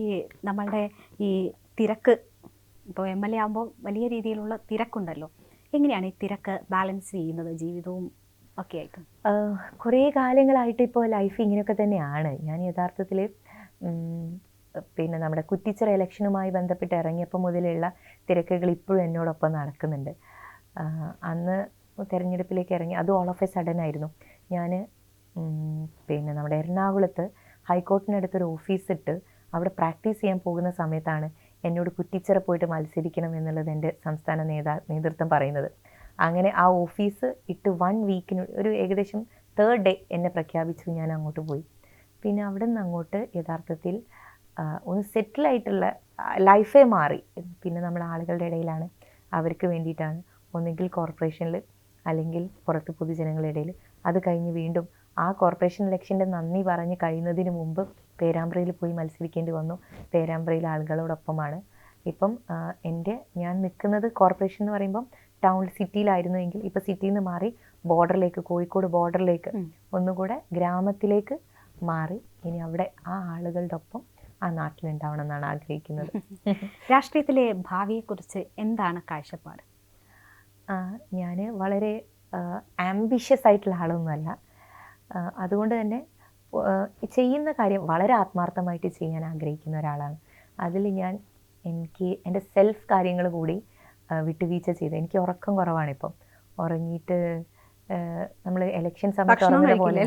ഈ നമ്മളുടെ ഈ തിരക്ക്, ഇപ്പോൾ MLA ആകുമ്പോൾ വലിയ രീതിയിലുള്ള തിരക്കുണ്ടല്ലോ, എങ്ങനെയാണ് ഈ തിരക്ക് ബാലൻസ് ചെയ്യുന്നത് ജീവിതവും ഒക്കെ ആയിട്ട്? കുറേ കാലങ്ങളായിട്ട് ഇപ്പോൾ ലൈഫ് ഇങ്ങനെയൊക്കെ തന്നെയാണ്. ഞാൻ യഥാർത്ഥത്തിൽ പിന്നെ നമ്മുടെ കുറ്റിച്ചിറ ഇലക്ഷനുമായി ബന്ധപ്പെട്ട് ഇറങ്ങിയപ്പോൾ മുതലുള്ള തിരക്കുകൾ ഇപ്പോഴും എന്നോടൊപ്പം നടക്കുന്നുണ്ട്. അന്ന് തിരഞ്ഞെടുപ്പിലേക്ക് ഇറങ്ങി, അത് ഓൾ ഓഫ് എ സഡൻ ആയിരുന്നു. ഞാൻ പിന്നെ നമ്മുടെ എറണാകുളത്ത് ഹൈക്കോർട്ടിനടുത്തൊരു ഓഫീസ് ഇട്ട് അവിടെ പ്രാക്ടീസ് ചെയ്യാൻ പോകുന്ന സമയത്താണ് എന്നോട് കുറ്റിച്ചിറ പോയിട്ട് മത്സരിക്കണം എന്നുള്ളത് എൻ്റെ സംസ്ഥാന നേതൃത്വം പറയുന്നത്. അങ്ങനെ ആ ഓഫീസ് ഇട്ട് 1 വീക്കിന് ഒരു ഏകദേശം 3rd ഡേ എന്നെ പ്രഖ്യാപിച്ചു. ഞാൻ അങ്ങോട്ട് പോയി. പിന്നെ അവിടെ നിന്ന് അങ്ങോട്ട് യഥാർത്ഥത്തിൽ ഒന്ന് സെറ്റിലായിട്ടുള്ള ലൈഫേ മാറി. പിന്നെ നമ്മൾ ആളുകളുടെ ഇടയിലാണ്, അവർക്ക് വേണ്ടിയിട്ടാണ്, ഒന്നുകിൽ കോർപ്പറേഷനിൽ അല്ലെങ്കിൽ പുറത്ത് പൊതുജനങ്ങളുടെ ഇടയിൽ. അത് കഴിഞ്ഞ് വീണ്ടും ആ കോർപ്പറേഷൻ ഇലക്ഷൻ്റെ നന്ദി പറഞ്ഞ് കഴിയുന്നതിന് മുമ്പ് പേരാമ്പ്രയിൽ പോയി മത്സരിക്കേണ്ടി വന്നു. പേരാമ്പ്രയിൽ ആളുകളോടൊപ്പമാണ്. ഇപ്പം ഞാൻ നിൽക്കുന്നത് കോർപ്പറേഷൻ എന്ന് പറയുമ്പം ടൗൺ സിറ്റിയിലായിരുന്നുവെങ്കിൽ ഇപ്പോൾ സിറ്റിയിൽ നിന്ന് മാറി ബോർഡറിലേക്ക്, കോഴിക്കോട് ബോർഡറിലേക്ക്, ഒന്നുകൂടെ ഗ്രാമത്തിലേക്ക് മാറി. ഇനി അവിടെ ആ ആളുകളുടെ ഒപ്പം ആ നാട്ടിലുണ്ടാവണം എന്നാണ് ആഗ്രഹിക്കുന്നത്. രാഷ്ട്രീയത്തിലെ ഭാവിയെക്കുറിച്ച് എന്താണ് കാഴ്ചപ്പാട്? ഞാൻ വളരെ ആംബിഷ്യസ് ആയിട്ടുള്ള ആളൊന്നുമല്ല. അതുകൊണ്ട് തന്നെ ചെയ്യുന്ന കാര്യം വളരെ ആത്മാർത്ഥമായിട്ട് ചെയ്യാൻ ആഗ്രഹിക്കുന്ന ഒരാളാണ്. അതിൽ എനിക്ക് എൻ്റെ സെൽഫ് കാര്യങ്ങൾ കൂടി വിട്ടുവീഴ്ച ചെയ്ത്, എനിക്ക് ഉറക്കം കുറവാണിപ്പം. ഉറങ്ങിയിട്ട് നമ്മൾ ഇലക്ഷൻ സമയത്ത് ഉറങ്ങുന്ന പോലെ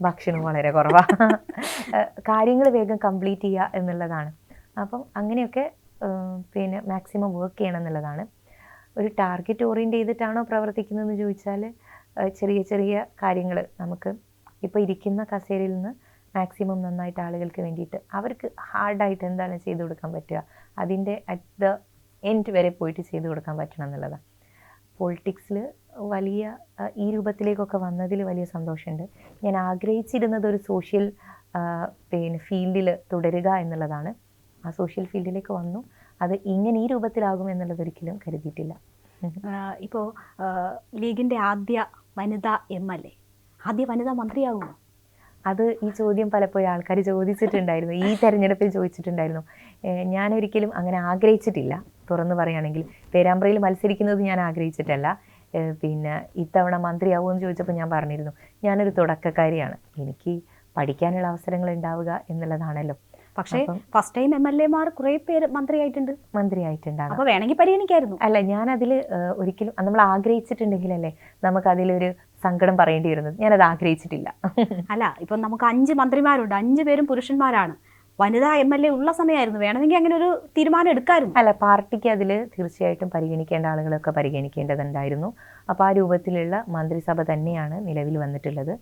ഭക്ഷണം വളരെ കുറവാണ്. കാര്യങ്ങൾ വേഗം കംപ്ലീറ്റ് ചെയ്യുക എന്നുള്ളതാണ്. അപ്പം അങ്ങനെയൊക്കെ പിന്നെ മാക്സിമം വർക്ക് ചെയ്യണം എന്നുള്ളതാണ്. ഒരു ടാർഗറ്റ് ഓറിയൻറ്റ് ചെയ്തിട്ടാണോ പ്രവർത്തിക്കുന്നതെന്ന് ചോദിച്ചാൽ ചെറിയ ചെറിയ കാര്യങ്ങൾ നമുക്ക് ഇപ്പോൾ ഇരിക്കുന്ന കസേരയിൽ നിന്ന് മാക്സിമം നന്നായിട്ട് ആളുകൾക്ക് വേണ്ടിയിട്ട് അവർക്ക് ഹാർഡായിട്ട് എന്താണ് ചെയ്തു കൊടുക്കാൻ പറ്റുക, അതിൻ്റെ അറ്റ് ദ എൻഡ് വരെ പോയിട്ട് ചെയ്തു കൊടുക്കാൻ പറ്റണം എന്നുള്ളതാണ്. പൊളിറ്റിക്സിൽ വലിയ ഈ രൂപത്തിലേക്കൊക്കെ വന്നതിൽ വലിയ സന്തോഷമുണ്ട്. ഞാൻ ആഗ്രഹിച്ചിരുന്നത് ഒരു സോഷ്യൽ പിന്നെ ഫീൽഡിൽ തുടരുക എന്നുള്ളതാണ്. ആ സോഷ്യൽ ഫീൽഡിലേക്ക് വന്നു. അത് ഇങ്ങനെ ഈ രൂപത്തിലാകും എന്നുള്ളത് ഒരിക്കലും കരുതിയിട്ടില്ല. ഇപ്പോൾ ലീഗിൻ്റെ ആദ്യ വനിതാ MLA, ആദ്യ വനിതാ മന്ത്രിയാകുമോ? അത് ഈ ചോദ്യം പലപ്പോഴും ആൾക്കാർ ചോദിച്ചിട്ടുണ്ടായിരുന്നു, ഈ തെരഞ്ഞെടുപ്പിൽ ചോദിച്ചിട്ടുണ്ടായിരുന്നു. ഞാനൊരിക്കലും അങ്ങനെ ആഗ്രഹിച്ചിട്ടില്ല. തുറന്നു പറയുകയാണെങ്കിൽ പേരാമ്പ്രയിൽ മത്സരിക്കുന്നത് ഞാൻ ആഗ്രഹിച്ചിട്ടല്ല. പിന്നെ ഇത്തവണ മന്ത്രിയാവുമെന്ന് ചോദിച്ചപ്പോൾ ഞാൻ പറഞ്ഞിരുന്നു, ഞാനൊരു തുടക്കക്കാരിയാണ്, എനിക്ക് പഠിക്കാനുള്ള അവസരങ്ങൾ ഉണ്ടാവുക എന്നുള്ളതാണല്ലോ. പക്ഷേ ഫസ്റ്റ് ടൈം MLA മാർ കുറെ പേര് മന്ത്രിയായിട്ടുണ്ടാകും. അപ്പോൾ വേണമെങ്കിൽ പരിഗണിക്കായിരുന്നു. അല്ല, ഞാനതിൽ ഒരിക്കലും നമ്മൾ ആഗ്രഹിച്ചിട്ടുണ്ടെങ്കിലല്ലേ നമുക്കതിലൊരു സങ്കടം പറയേണ്ടി വരുന്നത്. ഞാനത് ആഗ്രഹിച്ചിട്ടില്ല. അല്ല, ഇപ്പം നമുക്ക് 5 മന്ത്രിമാരുണ്ട്, 5 പേരും പുരുഷന്മാരാണ്. വനിതാ MLA ഉള്ള സമയമായിരുന്നു, വേണമെങ്കിൽ അങ്ങനെ ഒരു തീരുമാനം എടുക്കായിരുന്നു. അല്ല, പാർട്ടിക്ക് അതിൽ തീർച്ചയായിട്ടും പരിഗണിക്കേണ്ട ആളുകളൊക്കെ പരിഗണിക്കേണ്ടതുണ്ടായിരുന്നു. അപ്പോൾ ആ രൂപത്തിലുള്ള മന്ത്രിസഭ തന്നെയാണ് നിലവിൽ വന്നിട്ടുള്ളത്.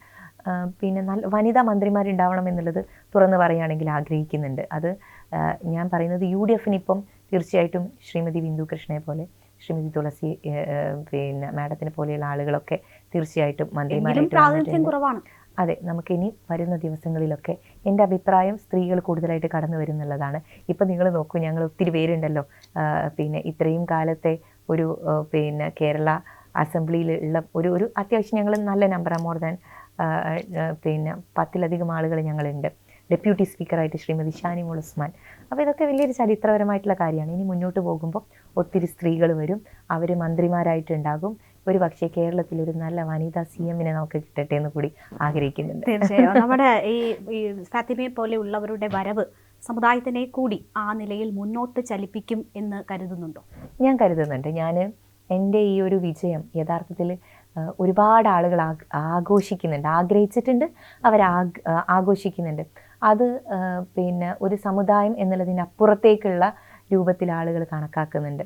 പിന്നെ നല്ല വനിതാ മന്ത്രിമാരുണ്ടാവണം എന്നുള്ളത് തുറന്നു പറയുകയാണെങ്കിൽ ആഗ്രഹിക്കുന്നുണ്ട്. അത് ഞാൻ പറയുന്നത് UDF-നിപ്പം തീർച്ചയായിട്ടും ശ്രീമതി ബിന്ദു കൃഷ്ണയെ പോലെ, ശ്രീമതി തുളസി പിന്നെ മാഡത്തിനെ പോലെയുള്ള ആളുകളൊക്കെ തീർച്ചയായിട്ടും പ്രാതിനിധ്യം കുറവാണ്. അതെ, നമുക്കിനി വരുന്ന ദിവസങ്ങളിലൊക്കെ എൻ്റെ അഭിപ്രായം സ്ത്രീകൾ കൂടുതലായിട്ട് കടന്നു വരുന്നുള്ളതാണ്. ഇപ്പം നിങ്ങൾ നോക്കൂ, ഞങ്ങൾ ഒത്തിരി പേരുണ്ടല്ലോ. പിന്നെ ഇത്രയും കാലത്തെ ഒരു പിന്നെ കേരള അസംബ്ലിയിലുള്ള ഒരു അത്യാവശ്യം ഞങ്ങൾ നല്ല നമ്പറാണ്. മോർ ദാൻ പിന്നെ 10-ലധികം ആളുകൾ ഞങ്ങളുണ്ട്. ഡെപ്യൂട്ടി സ്പീക്കറായിട്ട് ശ്രീമതി ഷാനിമോൾ ഉസ്മാൻ. അപ്പോൾ ഇതൊക്കെ വലിയൊരു ചരിത്രപരമായിട്ടുള്ള കാര്യമാണ്. ഇനി മുന്നോട്ട് പോകുമ്പോൾ ഒത്തിരി സ്ത്രീകൾ വരും, അവർ മന്ത്രിമാരായിട്ടുണ്ടാകും. ഒരു പക്ഷേ കേരളത്തിലൊരു നല്ല വനിതാ CM-നെ നമുക്ക് കിട്ടട്ടെ എന്ന് കൂടി ആഗ്രഹിക്കുന്നുണ്ട്. തീർച്ചയായും നമ്മുടെ ഈ ഫാത്തിമയെ പോലെയുള്ളവരുടെ വരവ് സമുദായത്തിനെ കൂടി ആ നിലയിൽ മുന്നോട്ട് ചലിപ്പിക്കും എന്ന് കരുതുന്നുണ്ടോ? ഞാൻ കരുതുന്നുണ്ട്. എൻ്റെ ഈ ഒരു വിജയം യഥാർത്ഥത്തിൽ ഒരുപാട് ആളുകൾ ആഘോഷിക്കുന്നുണ്ട്, ആഗ്രഹിച്ചിട്ടുണ്ട്, അവർ ആഘോഷിക്കുന്നുണ്ട്. അത് പിന്നെ ഒരു സമുദായം എന്നുള്ളതിനപ്പുറത്തേക്കുള്ള രൂപത്തിൽ ആളുകൾ കണക്കാക്കുന്നുണ്ട്.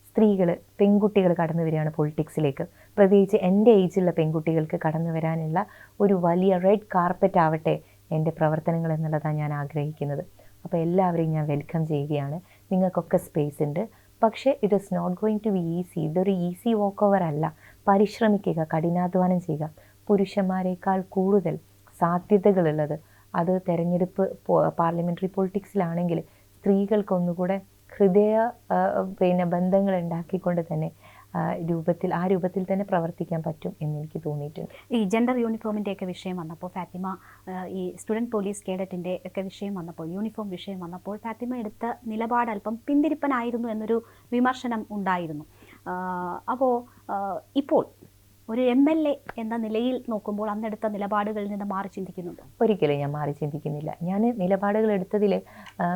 സ്ത്രീകൾ, പെൺകുട്ടികൾ കടന്നു വരികയാണ് പൊളിറ്റിക്സിലേക്ക്. പ്രത്യേകിച്ച് എൻ്റെ ഏജിലുള്ള പെൺകുട്ടികൾക്ക് കടന്നു വരാനുള്ള ഒരു വലിയ റെഡ് കാർപ്പറ്റ് ആവട്ടെ എൻ്റെ പ്രവർത്തനങ്ങൾ എന്നുള്ളതാണ് ഞാൻ ആഗ്രഹിക്കുന്നത്. അപ്പോൾ എല്ലാവരെയും ഞാൻ വെൽക്കം ചെയ്യുകയാണ്. നിങ്ങൾക്കൊക്കെ സ്പേസ് ഉണ്ട്. പക്ഷേ it is not going to be easy. ഇതൊരു ഈസി വാക്ക് ഓവർ അല്ല. പരിശ്രമിക്കുക, കഠിനാധ്വാനം ചെയ്യുക. പുരുഷന്മാരെക്കാൾ കൂടുതൽ സാധ്യതകളുള്ളത് അത് തെരഞ്ഞെടുപ്പ് പാർലമെൻ്ററി പൊളിറ്റിക്സിലാണെങ്കിൽ സ്ത്രീകൾക്കൊന്നുകൂടെ ഹൃദയ പിന്നെ ബന്ധങ്ങൾ ഉണ്ടാക്കിക്കൊണ്ട് തന്നെ ആ രൂപത്തിൽ തന്നെ പ്രവർത്തിക്കാൻ പറ്റും എന്ന് എനിക്ക് തോന്നിയിട്ടുണ്ട്. ഈ ജെൻഡർ യൂണിഫോമിൻ്റെയൊക്കെ വിഷയം വന്നപ്പോൾ ഫാത്തിമ, ഈ സ്റ്റുഡൻറ്റ് പോലീസ് കേഡറ്റിൻ്റെ ഒക്കെ വിഷയം വന്നപ്പോൾ, യൂണിഫോം വിഷയം വന്നപ്പോൾ ഫാത്തിമ എടുത്ത നിലപാട് അല്പം പിന്തിരിപ്പനായിരുന്നു എന്നൊരു വിമർശനം ഉണ്ടായിരുന്നു. അപ്പോൾ ഇപ്പോൾ ഒരു MLA എന്ന നിലയിൽ നോക്കുമ്പോൾ അന്നെടുത്ത നിലപാടുകളിൽ നിന്ന് മാറി ചിന്തിക്കുന്നുണ്ടോ? ഒരിക്കലും ഞാൻ മാറി ചിന്തിക്കുന്നില്ല. ഞാൻ നിലപാടുകൾ എടുത്തതിൽ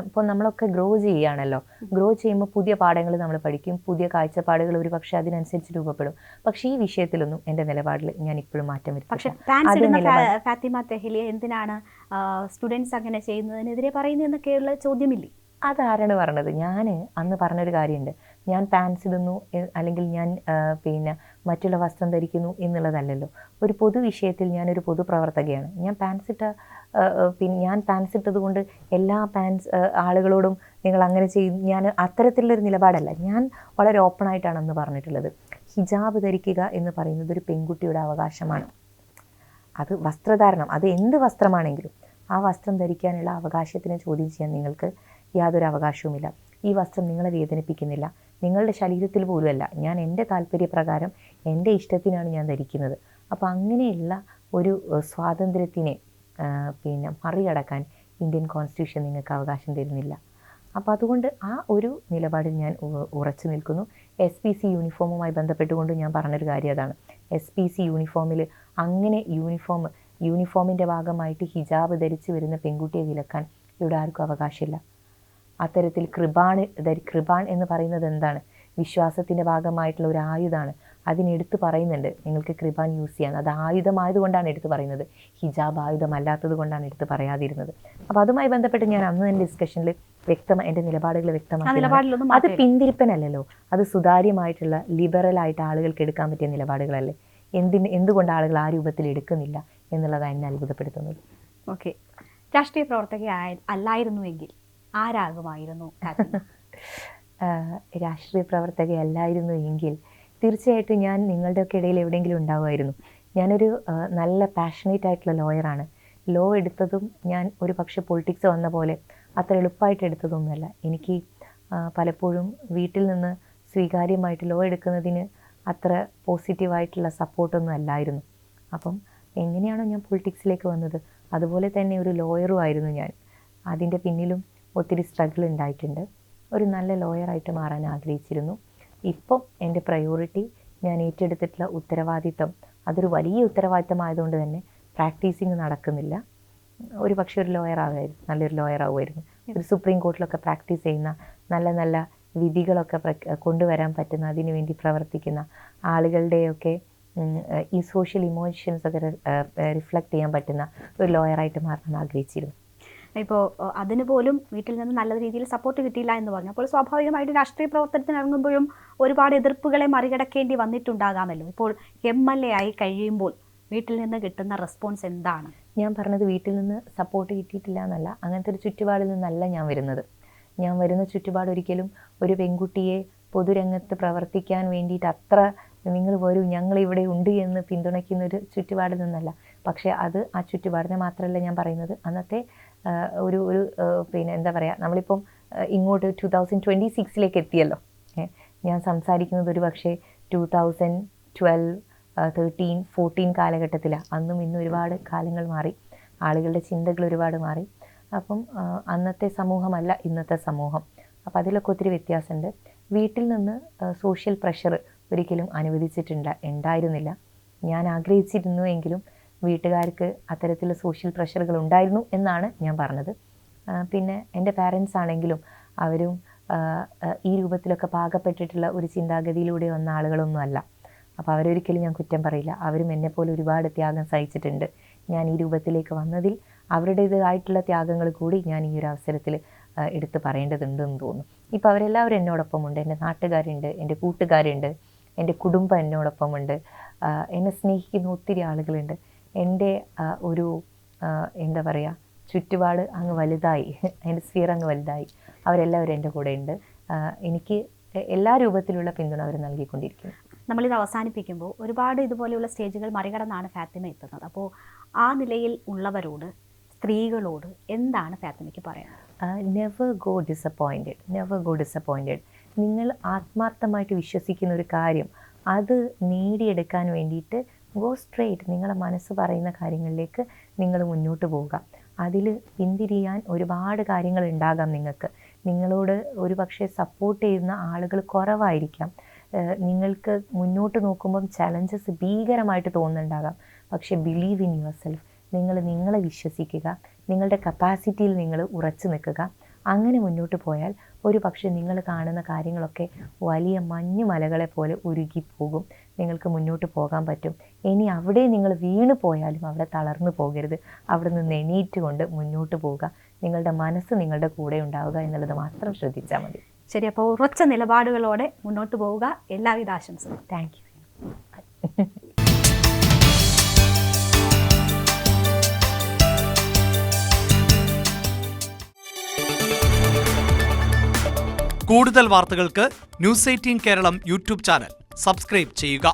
ഇപ്പോൾ നമ്മളൊക്കെ ഗ്രോ ചെയ്യുകയാണല്ലോ. ഗ്രോ ചെയ്യുമ്പോൾ പുതിയ പാഠങ്ങൾ നമ്മൾ പഠിക്കും, പുതിയ കാഴ്ചപ്പാടുകൾ ഒരു പക്ഷേ അതിനനുസരിച്ച് രൂപപ്പെടും. പക്ഷേ ഈ വിഷയത്തിലൊന്നും എൻ്റെ നിലപാടിൽ ഞാൻ ഇപ്പോഴും മാറ്റം വരുത്തില്ല. പക്ഷേ ഫാത്തിമ തെഹ്ലിയ എന്തിനാണ് സ്റ്റുഡൻസ് അങ്ങനെ ചെയ്യുന്നതിനെതിരെ പറയുന്നതെന്നൊക്കെയുള്ള ചോദ്യമില്ലേ? അതാരാണ് പറഞ്ഞത്? ഞാൻ അന്ന് പറഞ്ഞൊരു കാര്യമുണ്ട്. ഞാൻ പാൻസ് ഇടുന്നു അല്ലെങ്കിൽ ഞാൻ പിന്നെ മറ്റുള്ള വസ്ത്രം ധരിക്കുന്നു എന്നുള്ളതല്ലല്ലോ. ഒരു പൊതുവിഷയത്തിൽ ഞാനൊരു പൊതുപ്രവർത്തകയാണ്. ഞാൻ പാൻസ് ഇട്ടത് കൊണ്ട് എല്ലാ ആളുകളോടും നിങ്ങൾ അങ്ങനെ ചെയ്യും, ഞാൻ അത്തരത്തിലുള്ളൊരു നിലപാടല്ല. ഞാൻ വളരെ ഓപ്പണായിട്ടാണ് അന്ന് പറഞ്ഞിട്ടുള്ളത്. ഹിജാബ് ധരിക്കുക എന്ന് പറയുന്നത് ഒരു പെൺകുട്ടിയുടെ അവകാശമാണ്. അത് വസ്ത്രധാരണം, അത് എന്ത് വസ്ത്രമാണെങ്കിലും ആ വസ്ത്രം ധരിക്കാനുള്ള അവകാശത്തിനെ ചോദ്യം ചെയ്യാൻ നിങ്ങൾക്ക് യാതൊരു അവകാശവുമില്ല. ഈ വസ്ത്രം നിങ്ങളെ വേദനിപ്പിക്കുന്നില്ല, നിങ്ങളുടെ ശരീരത്തിൽ പോലുമല്ല. ഞാൻ എൻ്റെ താല്പര്യപ്രകാരം എൻ്റെ ഇഷ്ടത്തിനാണ് ഞാൻ ധരിക്കുന്നത്. അപ്പോൾ അങ്ങനെയുള്ള ഒരു സ്വാതന്ത്ര്യത്തിനെ പിന്നെ മറികടക്കാൻ ഇന്ത്യൻ കോൺസ്റ്റിറ്റ്യൂഷൻ നിങ്ങൾക്ക് അവകാശം തരുന്നില്ല. അപ്പോൾ അതുകൊണ്ട് ആ ഒരു നിലപാടിൽ ഞാൻ ഉറച്ചു നിൽക്കുന്നു. SPC യൂണിഫോമുമായി ബന്ധപ്പെട്ടുകൊണ്ട് ഞാൻ പറഞ്ഞൊരു കാര്യം അതാണ്. SPC യൂണിഫോമിൽ അങ്ങനെ യൂണിഫോമിൻ്റെ ഭാഗമായിട്ട് ഹിജാബ് ധരിച്ച് വരുന്ന പെൺകുട്ടിയെ വിലക്കാൻ ഇവിടെ ആർക്കും അവകാശമില്ല. അത്തരത്തിൽ കൃപാൺ എന്ന് പറയുന്നത് എന്താണ്? വിശ്വാസത്തിൻ്റെ ഭാഗമായിട്ടുള്ള ഒരു ആയുധമാണ്. അതിനെടുത്ത് പറയുന്നുണ്ട് നിങ്ങൾക്ക് കൃപാൻ യൂസ് ചെയ്യാൻ. അത് ആയുധമായതുകൊണ്ടാണ് എടുത്ത് പറയുന്നത്, ഹിജാബ് ആയുധമല്ലാത്തത് കൊണ്ടാണ് എടുത്ത് പറയാതിരുന്നത്. അപ്പോൾ അതുമായി ബന്ധപ്പെട്ട് ഞാൻ അന്ന് എൻ്റെ ഡിസ്കഷനിൽ എൻ്റെ നിലപാടുകൾ വ്യക്തമാക്കി. അത് പിന്തിരിപ്പനല്ലല്ലോ, അത് സുതാര്യമായിട്ടുള്ള ലിബറലായിട്ട് ആളുകൾക്ക് എടുക്കാൻ പറ്റിയ നിലപാടുകളല്ലേ. എന്തുകൊണ്ട് ആളുകൾ ആ രൂപത്തിൽ എടുക്കുന്നില്ല എന്നുള്ളതാണ് എന്നെ അത്ഭുതപ്പെടുത്തുന്നത്. ഓക്കെ, രാഷ്ട്രീയ പ്രവർത്തക അല്ലായിരുന്നുവെങ്കിൽ ആരാകുമായിരുന്നു? രാഷ്ട്രീയ പ്രവർത്തകയല്ലായിരുന്നു എങ്കിൽ തീർച്ചയായിട്ടും ഞാൻ നിങ്ങളുടെയൊക്കെ ഇടയിൽ എവിടെയെങ്കിലും ഉണ്ടാവുമായിരുന്നു. ഞാനൊരു നല്ല പാഷനേറ്റ് ആയിട്ടുള്ള ലോയറാണ്. ലോ എടുത്തതും ഞാൻ ഒരു പക്ഷേ പൊളിറ്റിക്സ് വന്ന പോലെ അത്ര എളുപ്പമായിട്ട് എടുത്തതൊന്നുമല്ല. എനിക്ക് പലപ്പോഴും വീട്ടിൽ നിന്ന് സ്വീകാര്യമായിട്ട് ലോ എടുക്കുന്നതിന് അത്ര പോസിറ്റീവായിട്ടുള്ള സപ്പോർട്ടൊന്നും അല്ലായിരുന്നു. അപ്പം എങ്ങനെയാണോ ഞാൻ പൊളിറ്റിക്സിലേക്ക് വന്നത് അതുപോലെ തന്നെ ഒരു ലോയറും ആയിരുന്നു ഞാൻ. അതിൻ്റെ പിന്നിലും ഒത്തിരി സ്ട്രഗിൾ ഉണ്ടായിട്ടുണ്ട്. ഒരു നല്ല ലോയറായിട്ട് മാറാൻ ആഗ്രഹിച്ചിരുന്നു. ഇപ്പം എൻ്റെ പ്രയോറിറ്റി, ഞാൻ ഏറ്റെടുത്തിട്ടുള്ള ഉത്തരവാദിത്തം, അതൊരു വലിയ ഉത്തരവാദിത്തമായതുകൊണ്ട് തന്നെ പ്രാക്ടീസിങ് നടക്കുന്നില്ല. ഒരു പക്ഷേ ഒരു ലോയർ ആകുമായിരുന്നു, നല്ലൊരു ലോയർ ആവുമായിരുന്നു. ഒരു സുപ്രീം കോർട്ടിലൊക്കെ പ്രാക്ടീസ് ചെയ്യുന്ന നല്ല നല്ല വിധികളൊക്കെ കൊണ്ടുവരാൻ പറ്റുന്ന, അതിനുവേണ്ടി പ്രവർത്തിക്കുന്ന ആളുകളുടെയൊക്കെ ഈ സോഷ്യൽ ഇമോഷൻസ് ഒക്കെ റിഫ്ലക്റ്റ് ചെയ്യാൻ പറ്റുന്ന ഒരു ലോയറായിട്ട് മാറാൻ ആഗ്രഹിച്ചിരുന്നു. ഇപ്പോൾ അതിന് പോലും വീട്ടിൽ നിന്ന് നല്ല രീതിയിൽ സപ്പോർട്ട് കിട്ടിയില്ല എന്ന് പറഞ്ഞു. അപ്പോൾ സ്വാഭാവികമായിട്ട് രാഷ്ട്രീയ പ്രവർത്തനത്തിന് ഇറങ്ങുമ്പോഴും ഒരുപാട് എതിർപ്പുകളെ മറികടക്കേണ്ടി വന്നിട്ടുണ്ടാകാമല്ലോ. ഇപ്പോൾ MLA ആയി കഴിയുമ്പോൾ വീട്ടിൽ നിന്ന് കിട്ടുന്ന റെസ്പോൺസ് എന്താണ്? ഞാൻ പറഞ്ഞത് വീട്ടിൽ നിന്ന് സപ്പോർട്ട് കിട്ടിയിട്ടില്ല എന്നല്ല, അങ്ങനത്തെ ഒരു ചുറ്റുപാടിൽ നിന്നല്ല ഞാൻ വരുന്നത്. ഞാൻ വരുന്ന ചുറ്റുപാട് ഒരിക്കലും ഒരു പെൺകുട്ടിയെ പൊതുരംഗത്ത് പ്രവർത്തിക്കാൻ വേണ്ടിയിട്ട് അത്ര നിങ്ങൾ വരൂ ഞങ്ങളിവിടെ ഉണ്ട് എന്ന് പിന്തുണയ്ക്കുന്നൊരു ചുറ്റുപാടിൽ നിന്നല്ല. പക്ഷേ അത് ആ ചുറ്റുപാടിനെ മാത്രമല്ല ഞാൻ പറയുന്നത്. അന്നത്തെ ഒരു പിന്നെ എന്താ പറയുക, നമ്മളിപ്പം ഇങ്ങോട്ട് 2026 എത്തിയല്ലോ. ഞാൻ സംസാരിക്കുന്നത് ഒരു പക്ഷേ 2012, 13, 14 കാലഘട്ടത്തിലാണ്. അന്നും ഇന്നും ഒരുപാട് കാലങ്ങൾ മാറി, ആളുകളുടെ ചിന്തകൾ ഒരുപാട് മാറി. അപ്പം അന്നത്തെ സമൂഹമല്ല ഇന്നത്തെ സമൂഹം. അപ്പം അതിലൊക്കെ ഒത്തിരി വ്യത്യാസമുണ്ട്. വീട്ടിൽ നിന്ന് സോഷ്യൽ പ്രഷർ ഒരിക്കലും ഉണ്ടായിരുന്നില്ല. ഞാൻ ആഗ്രഹിച്ചിരുന്നു എങ്കിലും വീട്ടുകാർക്ക് അത്തരത്തിലുള്ള സോഷ്യൽ പ്രഷറുകൾ ഉണ്ടായിരുന്നു എന്നാണ് ഞാൻ പറഞ്ഞത്. പിന്നെ എൻ്റെ പാരൻസ് ആണെങ്കിലും അവരും ഈ രൂപത്തിലൊക്കെ പാകപ്പെട്ടിട്ടുള്ള ഒരു ചിന്താഗതിയിലൂടെ വന്ന ആളുകളൊന്നും അല്ല. അപ്പോൾ അവരൊരിക്കലും ഞാൻ കുറ്റം പറയില്ല. അവരും എന്നെപ്പോലെ ഒരുപാട് ത്യാഗം സഹിച്ചിട്ടുണ്ട്. ഞാൻ ഈ രൂപത്തിലേക്ക് വന്നതിൽ അവരുടേതായിട്ടുള്ള ത്യാഗങ്ങൾ കൂടി ഞാൻ ഈ ഒരു അവസരത്തിൽ എടുത്ത് പറയേണ്ടതുണ്ടെന്ന് തോന്നുന്നു. ഇപ്പോൾ അവരെല്ലാവരും എന്നോടൊപ്പമുണ്ട്. എൻ്റെ നാട്ടുകാരുണ്ട്, എൻ്റെ കൂട്ടുകാരുണ്ട്, എൻ്റെ കുടുംബം എന്നോടൊപ്പമുണ്ട്. എന്നെ സ്നേഹിക്കുന്ന ഒത്തിരി ആളുകളുണ്ട്. എൻ്റെ ഒരു എന്താ പറയുക, ചുറ്റുപാട് അങ്ങ് വലുതായി, എൻ്റെ സ്ഫിയർ അങ്ങ് വലുതായി. അവരെല്ലാവരും എൻ്റെ കൂടെ ഉണ്ട്. എനിക്ക് എല്ലാ രൂപത്തിലുള്ള പിന്തുണ അവർ നൽകിക്കൊണ്ടിരിക്കുന്നു. നമ്മളിത് അവസാനിപ്പിക്കുമ്പോൾ ഒരുപാട് ഇതുപോലെയുള്ള സ്റ്റേജുകൾ മറികടന്നാണ് ഫാത്തിമ എത്തുന്നത്. അപ്പോൾ ആ നിലയിൽ ഉള്ളവരോട്, സ്ത്രീകളോട് എന്താണ് ഫാത്തിമയ്ക്ക് പറയാൻ? Never go disappointed. നിങ്ങൾ ആത്മാർത്ഥമായിട്ട് വിശ്വസിക്കുന്ന ഒരു കാര്യം അത് നേടിയെടുക്കാൻ വേണ്ടിയിട്ട് ഗോ സ്ട്രേറ്റ്. നിങ്ങളെ മനസ്സ് പറയുന്ന കാര്യങ്ങളിലേക്ക് നിങ്ങൾ മുന്നോട്ട് പോവുക. അതിൽ പിന്തിരിയാൻ ഒരുപാട് കാര്യങ്ങൾ ഉണ്ടാകാം. നിങ്ങളോട് ഒരു പക്ഷേ സപ്പോർട്ട് ചെയ്യുന്ന ആളുകൾ കുറവായിരിക്കാം. നിങ്ങൾക്ക് മുന്നോട്ട് നോക്കുമ്പം ചലഞ്ചസ് ഭീകരമായിട്ട് തോന്നുന്നുണ്ടാകാം. പക്ഷേ ബിലീവ് ഇൻ യുവർ സെൽഫ്. നിങ്ങളെ വിശ്വസിക്കുക, നിങ്ങളുടെ കപ്പാസിറ്റിയിൽ നിങ്ങൾ ഉറച്ചു നിൽക്കുക. അങ്ങനെ മുന്നോട്ട് പോയാൽ ഒരു പക്ഷേ നിങ്ങൾ കാണുന്ന കാര്യങ്ങളൊക്കെ വലിയ മഞ്ഞുമലകളെ പോലെ ഉരുകിപ്പോകും. നിങ്ങൾക്ക് മുന്നോട്ട് പോകാൻ പറ്റും. ഇനി അവിടെ നിങ്ങൾ വീണ് പോയാലും അവിടെ തളർന്നു പോകരുത്. അവിടെ നിന്ന് എണീറ്റ് കൊണ്ട് മുന്നോട്ട് പോവുക. നിങ്ങളുടെ മനസ്സ് നിങ്ങളുടെ കൂടെ ഉണ്ടാവുക എന്നുള്ളത് മാത്രം ശ്രദ്ധിച്ചാൽ മതി. ശരി, അപ്പോൾ ഉറച്ച നിലപാടുകളോടെ മുന്നോട്ട് പോവുക. എല്ലാവിധ ആശംസകളും. Thank you. കൂടുതൽ വാർത്തകൾക്ക് News 18 Keralam YouTube channel subscribe ചെയ്യുക.